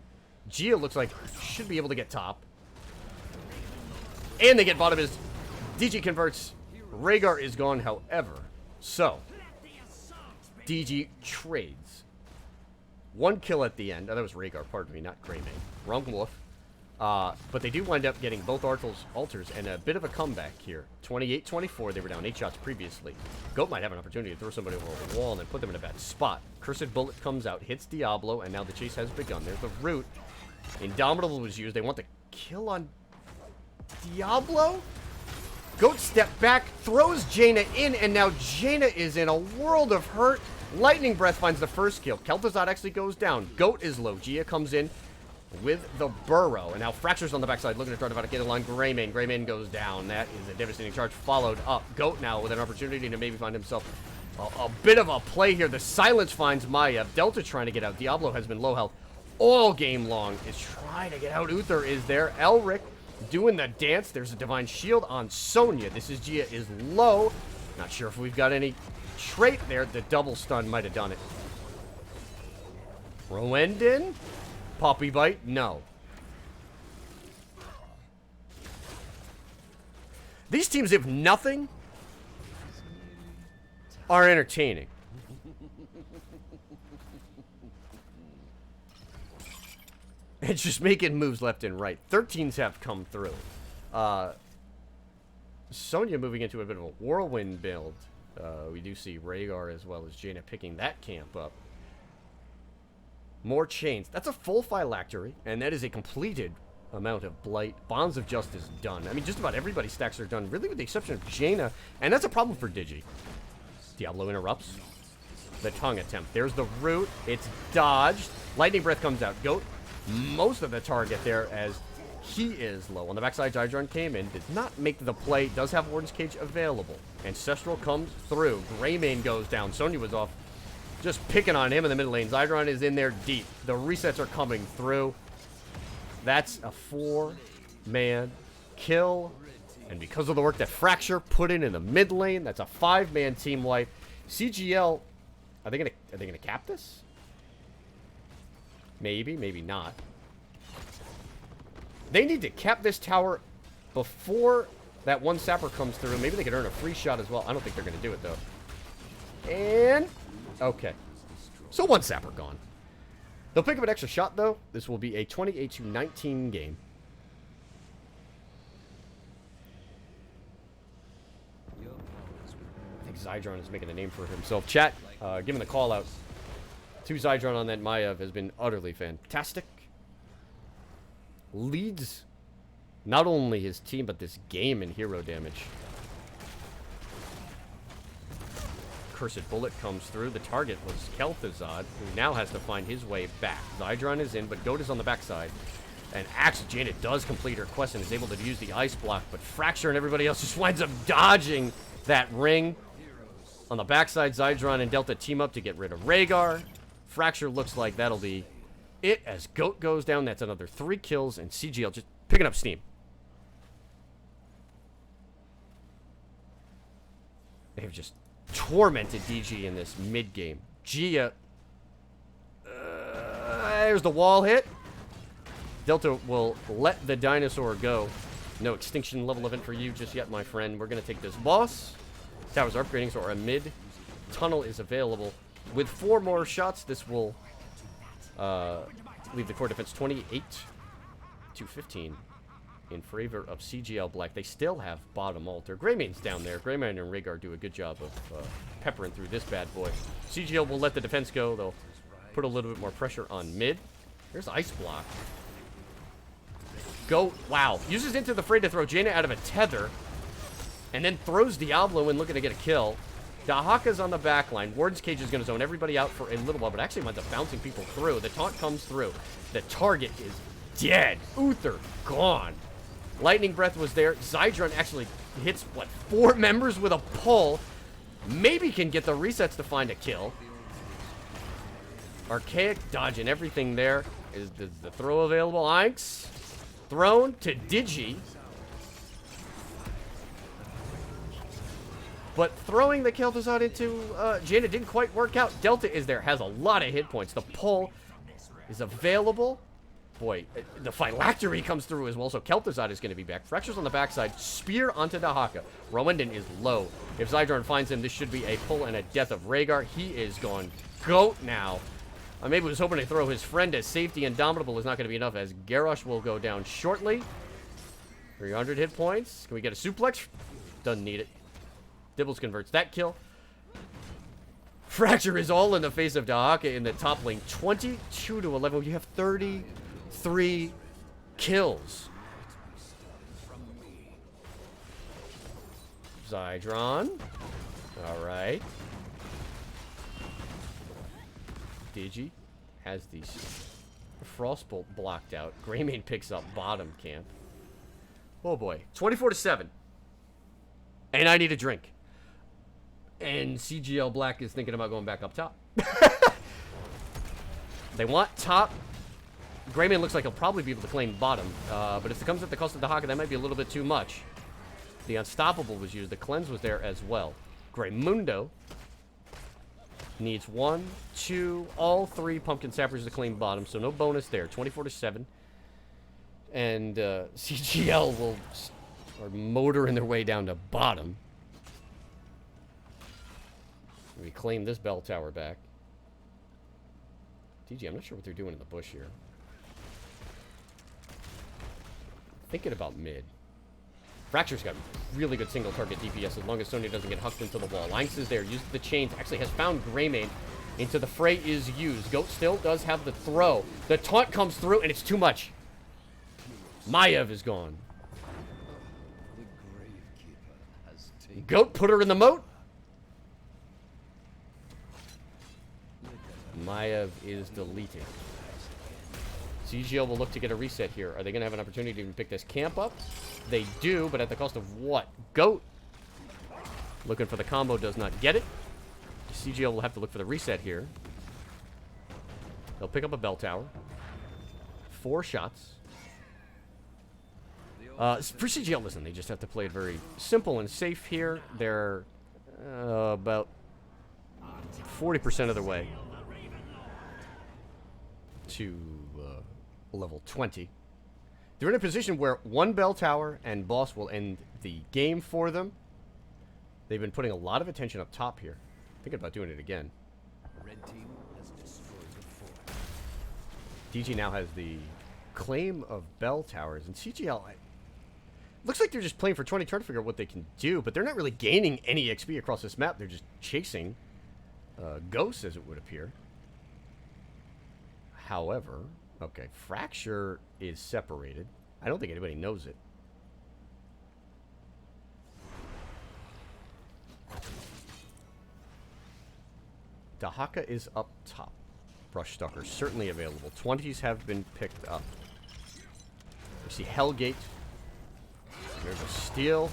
Gia looks like should be able to get top. And they get bottom as DG converts. Rhaegar is gone, however. So, DG trades. 1 kill at the end. Oh, that was Rhaegar, pardon me, not Greymane. Wrong wolf. But they do wind up getting both altars and a bit of a comeback here. 28-24, they were down 8 shots previously. Goat might have an opportunity to throw somebody over the wall and then put them in a bad spot. Cursed Bullet comes out, hits Diablo, and now the chase has begun. There's the root. Indomitable was used. They want the kill on Diablo? Goat stepped back, throws Jaina in, and now Jaina is in a world of hurt. Lightning Breath finds the first kill. Kel'Thuzad actually goes down. Goat is low. Gia comes in with the burrow, and now Fracture's on the backside looking to try to get along Greymane. Greymane goes down. That is a devastating charge followed up. Goat now with an opportunity to maybe find himself A bit of a play here. The silence finds Maya. Delta trying to get out. Diablo has been low health all game long. Is trying to get out. Uther is there. Elric doing the dance. There's a divine shield on Sonya. This is Gia is low. Not sure if we've got any trait there. The double stun might have done it. Rowendin? Poppy bite? No. These teams, if nothing, are entertaining. It's just making moves left and right. 13s have come through. Sonya moving into a bit of a whirlwind build. We do see Rhaegar as well as Jaina picking that camp up. More chains. That's a full phylactery, and that is a completed amount of blight. Bonds of Justice done. I mean, just about everybody's stacks are done, really with the exception of Jaina, and that's a problem for Digi. Diablo interrupts the tongue attempt. There's the root. It's dodged. Lightning Breath comes out. Goat most of the target there as he is low. On the backside, Zydron came in. Did not make the play. Does have Warden's Cage available. Ancestral comes through. Greymane goes down. Sonya was off. Just picking on him in the mid lane. Zydron is in there deep. The resets are coming through. That's a 4-man kill. And because of the work that Fracture put in the mid lane, that's a 5-man team wipe. CGL, are they gonna cap this? Maybe, maybe not. They need to cap this tower before that one sapper comes through. Maybe they could earn a free shot as well. I don't think they're gonna do it though. And okay, so one sapper gone. They'll pick up an extra shot though. This will be a 28-19 game. I think Zydron is making a name for himself. Chat, giving the call out to Zydron on that Maiev has been utterly fantastic. Leads not only his team, but this game in hero damage. Cursed Bullet comes through. The target was Kel'Thuzad, who now has to find his way back. Zydron is in, but Goat is on the backside. And actually, Jaina does complete her quest and is able to use the Ice Block, but Fracture and everybody else just winds up dodging that ring. On the backside, Zydron and Delta team up to get rid of Rhaegar. Fracture looks like that'll be it as Goat goes down. That's another 3 kills, and CGL just picking up steam. They've just tormented DG in this mid-game. Gia. There's the wall hit. Delta will let the dinosaur go. No extinction level event for you just yet, my friend. We're going to take this boss. Towers are upgrading, so our mid-tunnel is available. With 4 more shots, this will leave the core defense 28-15 in favor of CGL Black. They still have bottom altar. Greymane's down there. Greymane and Rhaegar do a good job of peppering through this bad boy. CGL will let the defense go. They'll put a little bit more pressure on mid. There's Ice Block. Go. Wow. Uses into the fray to throw Jaina out of a tether. And then throws Diablo in looking to get a kill. Dahaka's on the back line. Warden's Cage is going to zone everybody out for a little while, but actually winds up bouncing people through. The taunt comes through. The target is dead. Uther gone. Lightning Breath was there. Zydron actually hits, what, 4 members with a pull. Maybe can get the resets to find a kill. Archaic dodging everything there. Is the throw available? Inks. Thrown to Digi. But throwing the Kel'Thuzad into Jaina didn't quite work out. Delta is there. Has a lot of hit points. The pull is available. Boy, the phylactery comes through as well, so Kel'Thuzad is going to be back. Fracture's on the backside. Spear onto Dahaka. Rowendin is low. If Zydron finds him, this should be a pull and a death of Rhaegar. He is gone Goat now. I maybe was hoping to throw his friend as safety. Indomitable is not going to be enough as Garrosh will go down shortly. 300 hit points. Can we get a suplex? Doesn't need it. Dibbles converts that kill. Fracture is all in the face of Dahaka in the top lane. 22-11. You have 33 kills. Zydron. Alright. Digi has the Frostbolt blocked out. Greymane picks up bottom camp. Oh boy. 24-7. And I need a drink. And CGL Black is thinking about going back up top. They want top. Greyman looks like he'll probably be able to claim bottom. But if it comes at the cost of the Haka, that might be a little bit too much. The Unstoppable was used. The Cleanse was there as well. Greymundo needs 1, 2, all 3 Pumpkin Sappers to claim bottom. So no bonus there. 24-7. And CGL will are motoring their way down to bottom. We claim this bell tower back. DG, I'm not sure what they're doing in the bush here. Thinking about mid. Fracture's got really good single target DPS as long as Sonya doesn't get hucked into the wall. Lynx is there, uses the chains, actually has found Greymane. Into the fray is used. Goat still does have the throw. The taunt comes through and it's too much. Maiev is gone. Goat put her in the moat. Maiev is deleted. CGL will look to get a reset here. Are they going to have an opportunity to even pick this camp up? They do, but at the cost of what? Goat. Looking for the combo, does not get it. CGL will have to look for the reset here. They'll pick up a bell tower. 4 shots. For CGL, listen, they just have to play it very simple and safe here. They're about 40% of their way to level 20. They're in a position where 1 bell tower and boss will end the game for them. They've been putting a lot of attention up top here. Thinking about doing it again. Red team has destroyed the fort. DG now has the claim of bell towers, and CGL looks like they're just playing for 20, trying to figure out what they can do, but they're not really gaining any XP across this map. They're just chasing ghosts, as it would appear. However, okay, Fracture is separated. I don't think anybody knows it. Dahaka is up top. Brush Stalker certainly available. 20s have been picked up. We see Hellgate. There's a steal.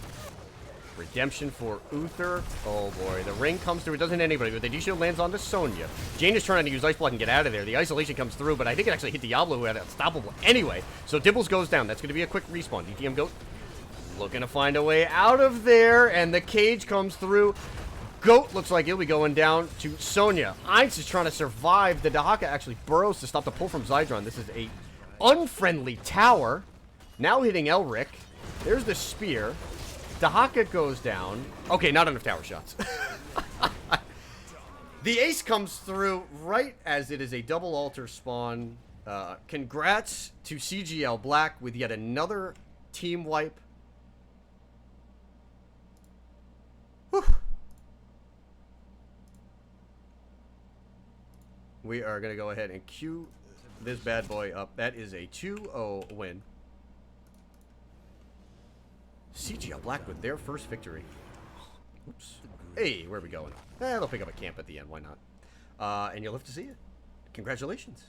Redemption for Uther. Oh boy, the ring comes through. It doesn't hit anybody, but the D-Shield lands onto Sonya. Jane is trying to use Ice Block and get out of there. The isolation comes through, but I think it actually hit Diablo, who had Unstoppable anyway. So Dibbles goes down. That's going to be a quick respawn. DTM Goat looking to find a way out of there, and the cage comes through. Goat looks like he'll be going down to Sonya. Ainz is trying to survive. The Dahaka actually burrows to stop the pull from Zydron. This is a unfriendly tower. Now hitting Elric. There's the spear. Dahaka goes down. Okay, not enough tower shots. The ace comes through right as it is a double altar spawn. Congrats to CGL Black with yet another team wipe. Whew. We are going to go ahead and queue this bad boy up. That is a 2-0 win. CGL Black with their first victory. Oops. Hey, where are we going? They'll pick up a camp at the end. Why not? And you'll live to see it. Congratulations.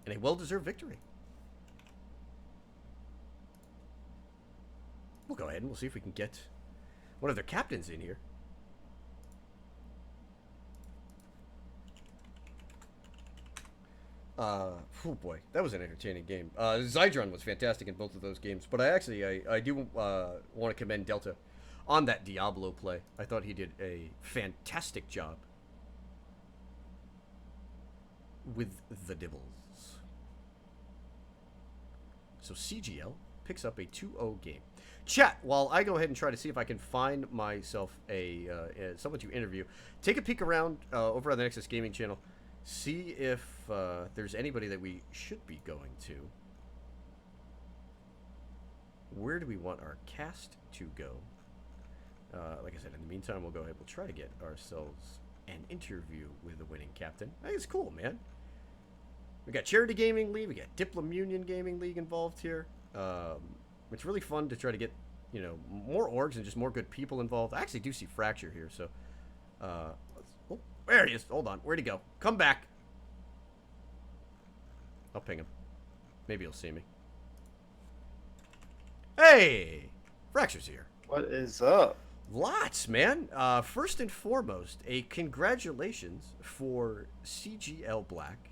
And a well-deserved victory. We'll go ahead and we'll see if we can get one of their captains in here. Oh boy, that was an entertaining game. Zydron was fantastic in both of those games, but I do want to commend Delta on that Diablo play. I thought he did a fantastic job with the Dibbles. So CGL picks up a 2-0 game. Chat, while I go ahead and try to see if I can find myself someone to interview, take a peek around over on the Nexus Gaming channel. See if there's anybody that we should be going to. Where do we want our cast to go? Like I said, in the meantime, we'll go ahead. We'll try to get ourselves an interview with the winning captain. I think it's cool, man. We got Charity Gaming League. We got Diplomunion Gaming League involved here. It's really fun to try to get, you know, more orgs and just more good people involved. I actually do see Fracture here, so... oh, there he is. Hold on. Where'd he go? Come back. I'll ping him. Maybe he'll see me. Hey! Fracture's here. What is up? Lots, man. First and foremost, a congratulations for CGL Black.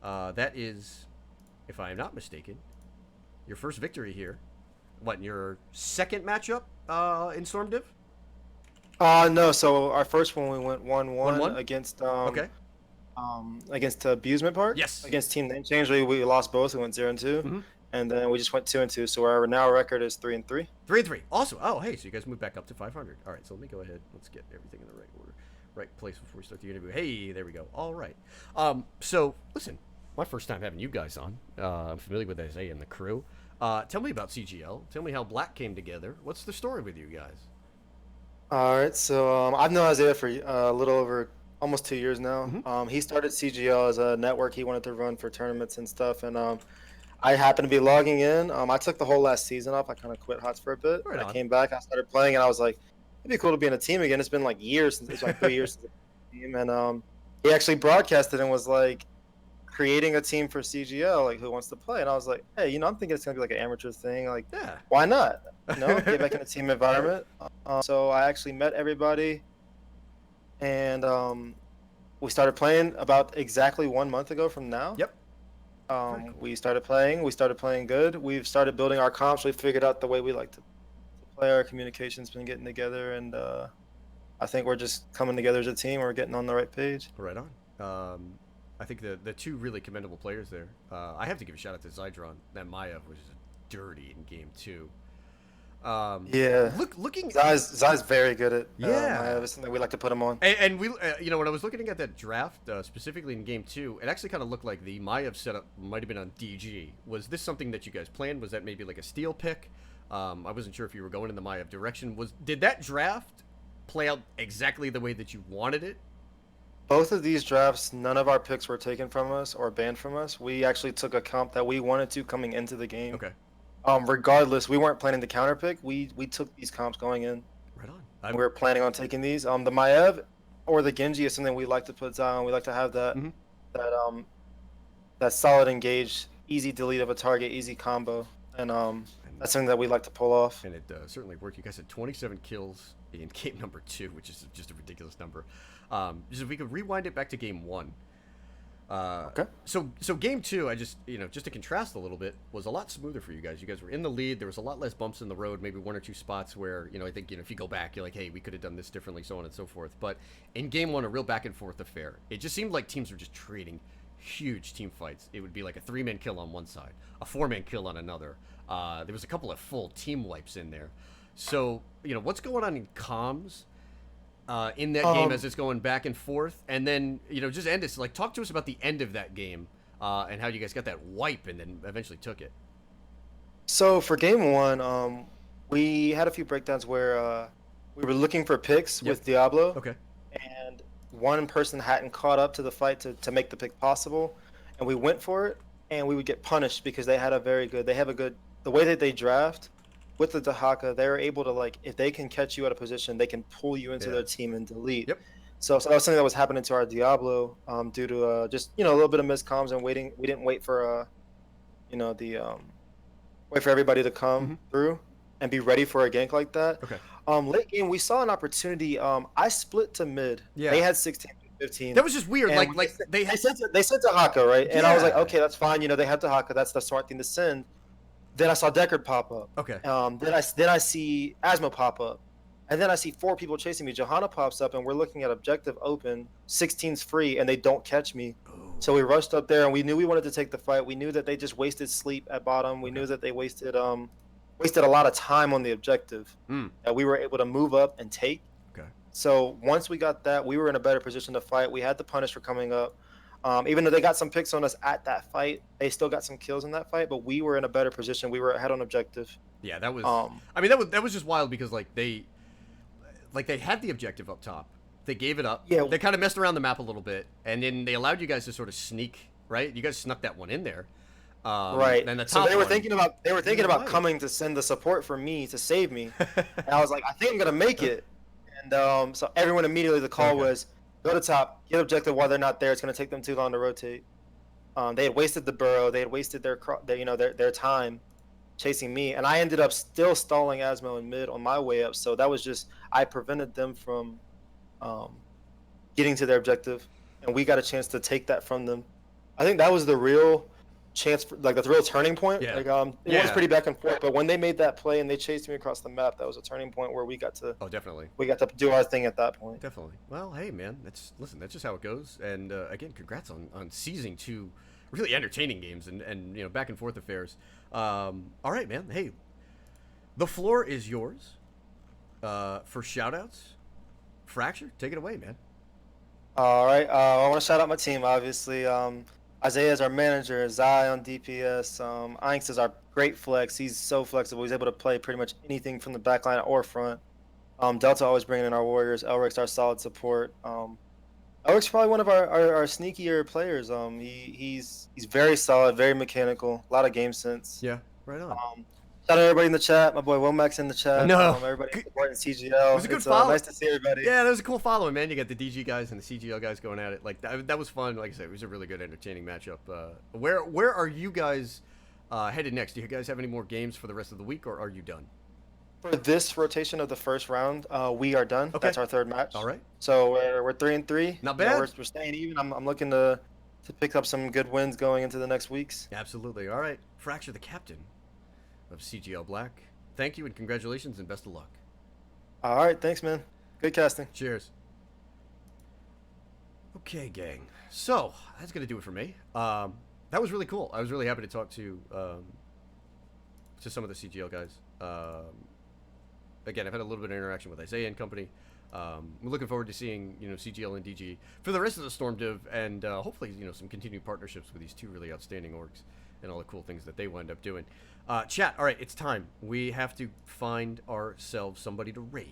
That is, if I am not mistaken, your first victory here. What, in your second matchup in Storm Div? No. So our first one we went 1-1 1-1? against Okay. against Abusement Park. Yes. Against Team Name Change, we lost both. We went 0-2, Mm-hmm. and then we just went 2-2. So our now record is 3-3. 3-3. Awesome. Oh, hey, so you guys moved back up to 500. All right, so let me go ahead. Let's get everything in the right order, right place before we start the interview. Hey, there we go. All right. So listen, my first time having you guys on. I'm familiar with Isaiah and the crew. Tell me about CGL. Tell me how Black came together. What's the story with you guys? All right. So I've known Isaiah for a little over almost 2 years now. Mm-hmm. He started CGL as a network he wanted to run for tournaments and stuff, and I happened to be logging in. I took the whole last season off. I kind of quit HOTS for a bit. Right I on. came back. I started playing, and I was like, it'd be cool to be in a team again. It's been like years since it's like 3 years since I've been in a team, and he actually broadcasted and was like creating a team for CGL, like who wants to play. And I was like, hey, I'm thinking it's gonna be like an amateur thing. Like, Yeah. why not? Get back in a team environment. So I actually met everybody, and we started playing about exactly 1 month ago from now. Yep. Cool. We started playing. We started playing good. We've started building our comps. We've figured out the way we like to play. Our communication's been getting together, and I think we're just coming together as a team. We're getting on the right page. Right on. I think the two really commendable players there. I have to give a shout out to Zydron. That Maya was dirty in game 2. Yeah. Looking. Zai's very good at. Yeah. It's something we like to put him on. And we, when I was looking at that draft, specifically in game 2, it actually kind of looked like the Maiev setup might have been on DG. Was this something that you guys planned? Was that maybe like a steal pick? I wasn't sure if you were going in the Maiev direction. Did that draft play out exactly the way that you wanted it? Both of these drafts, none of our picks were taken from us or banned from us. We actually took a comp that we wanted to coming into the game. Okay. Regardless, we weren't planning to counter pick. We took these comps going in. Right on. We were planning on taking these. The Maiev or the Genji is something we like to put down. We like to have that Mm-hmm. that solid engage, easy delete of a target, easy combo, and that's something that we like to pull off. And it certainly worked. You guys had 27 kills in game number 2, which is just a ridiculous number. Just if we could rewind it back to game 1. Okay. So game 2, I just just to contrast a little bit, was a lot smoother for you guys. You guys were in the lead. There was a lot less bumps in the road. Maybe 1 or 2 spots where I think if you go back, you're like, hey, we could have done this differently, so on and so forth. But in game 1, a real back and forth affair. It just seemed like teams were just trading huge team fights. It would be like a 3-man kill on one side, a 4-man kill on another. There was a couple of full team wipes in there. So what's going on in comms? In that game as it's going back and forth, and then just end it. Like, talk to us about the end of that game and how you guys got that wipe and then eventually took it. So for game 1, we had a few breakdowns where we were looking for picks with Diablo. Okay. And one person hadn't caught up to the fight to make the pick possible, and we went for it, and we would get punished because they have a good the way that they draft with the Dahaka, they're able to, like, if they can catch you at a position, they can pull you into their team and delete. Yep. So that was something that was happening to our Diablo due to just a little bit of miscomms and waiting. We didn't wait for wait for everybody to come through and be ready for a gank like that. Okay. Late game, we saw an opportunity. I split to mid. Yeah. They had 16, 15. That was just weird. And Like they sent Dahaka, right? And I was like, Yeah. okay, that's fine. They had Dahaka. That's the smart thing to send. Then I saw Deckard pop up. Okay. Then I see Asmo pop up, and then I see 4 people chasing me. Johanna pops up, and we're looking at objective open. 16's free, and they don't catch me. Ooh. So we rushed up there, and we knew we wanted to take the fight. We knew that they just wasted sleep at bottom. We knew that they wasted a lot of time on the objective that we were able to move up and take. Okay. So once we got that, we were in a better position to fight. We had the Punisher coming up. Even though they got some picks on us at that fight, they still got some kills in that fight, but we were in a better position. We were ahead on objective. Yeah, that was. That was just wild because they had the objective up top. They gave it up. Yeah. They kind of messed around the map a little bit, and then they allowed you guys to sort of sneak. Right. You guys snuck that one in there. Right. And the so top they were one, thinking about coming to send the support for me to save me, and I was like, I think I'm gonna make it. And so everyone immediately, the call was, go to top, get objective while they're not there. It's going to take them too long to rotate. They had wasted the burrow. They had wasted their time. chasing me, and I ended up still stalling Asmo in mid on my way up. So that was just I prevented them from um, getting to their objective, and we got a chance to take that from them. I think that was the real chance, for, like the real turning point. Yeah. Like it was Yeah. pretty back and forth, but when they made that play and they chased me across the map, that was a turning point where Oh, definitely. we got to do our thing at that point. Definitely. Well, hey, man, that's just how it goes. And again, congrats on seizing two really entertaining games and back and forth affairs. All right, man. Hey, the floor is yours for shoutouts. Fracture, take it away, man. All right, I want to shout out my team. Obviously, Isaiah is our manager. Zai on DPS. Inks is our great flex. He's so flexible. He's able to play pretty much anything from the back line or front. Delta always bringing in our warriors. Elric's our solid support. Elric's probably one of our sneakier players. He's very solid, very mechanical. A lot of game sense. Yeah, right on. Shout out everybody in the chat. My boy Womack's in the chat. No. Everybody supporting CGL. It was a good follow. Nice to see everybody. Yeah, that was a cool following, man. You got the DG guys and the CGL guys going at it. Like that was fun. Like I said, it was a really good, entertaining matchup. Where are you guys headed next? Do you guys have any more games for the rest of the week, or are you done? For this rotation of the first round, we are done. Okay. That's our third match. All right. So we're 3-3. Not bad. We're staying even. I'm looking to pick up some good wins going into the next weeks. Absolutely. All right. Fracture, the captain of CGL Black. Thank you and congratulations and best of luck. All right, thanks, man. Good casting. Cheers. Okay, gang. So that's gonna do it for me. That was really cool. I was really happy to talk to some of the CGL guys. Again, I've had a little bit of interaction with Isaiah and company. We're looking forward to seeing CGL and DG for the rest of the Storm Div, and hopefully some continued partnerships with these two really outstanding orgs and all the cool things that they wind up doing. Chat, all right, it's time. We have to find ourselves somebody to raid.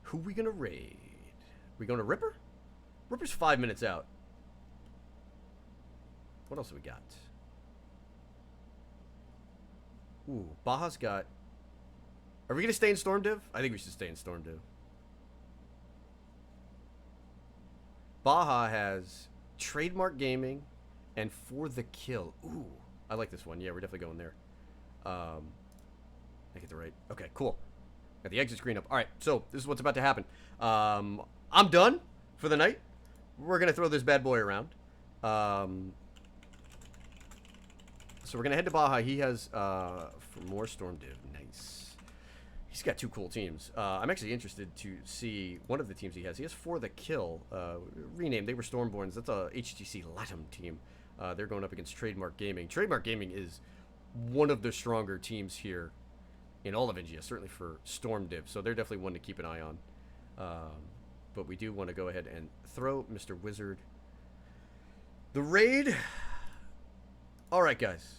Who we gonna raid? We going to Ripper? Ripper's 5 minutes out. What else have we got? Ooh, Baja's got... Are we going to stay in Storm Div? I think we should stay in Storm Div. Baja has Trademark Gaming and For the Kill. Ooh, I like this one. Yeah, we're definitely going there. I get the right... Okay, cool. Got the exit screen up. All right, so this is what's about to happen. I'm done for the night. We're going to throw this bad boy around. So we're going to head to Baja. He has for more Storm Div. Nice. He's got two cool teams. I'm actually interested to see one of the teams he has. He has For the Kill. Renamed. They were Stormborns. That's a HGC Latam team. They're going up against Trademark Gaming. Trademark Gaming is one of the stronger teams here in all of NGS, certainly for Storm Div. So they're definitely one to keep an eye on. But we do want to go ahead and throw Mr. Wizard the raid. All right, guys.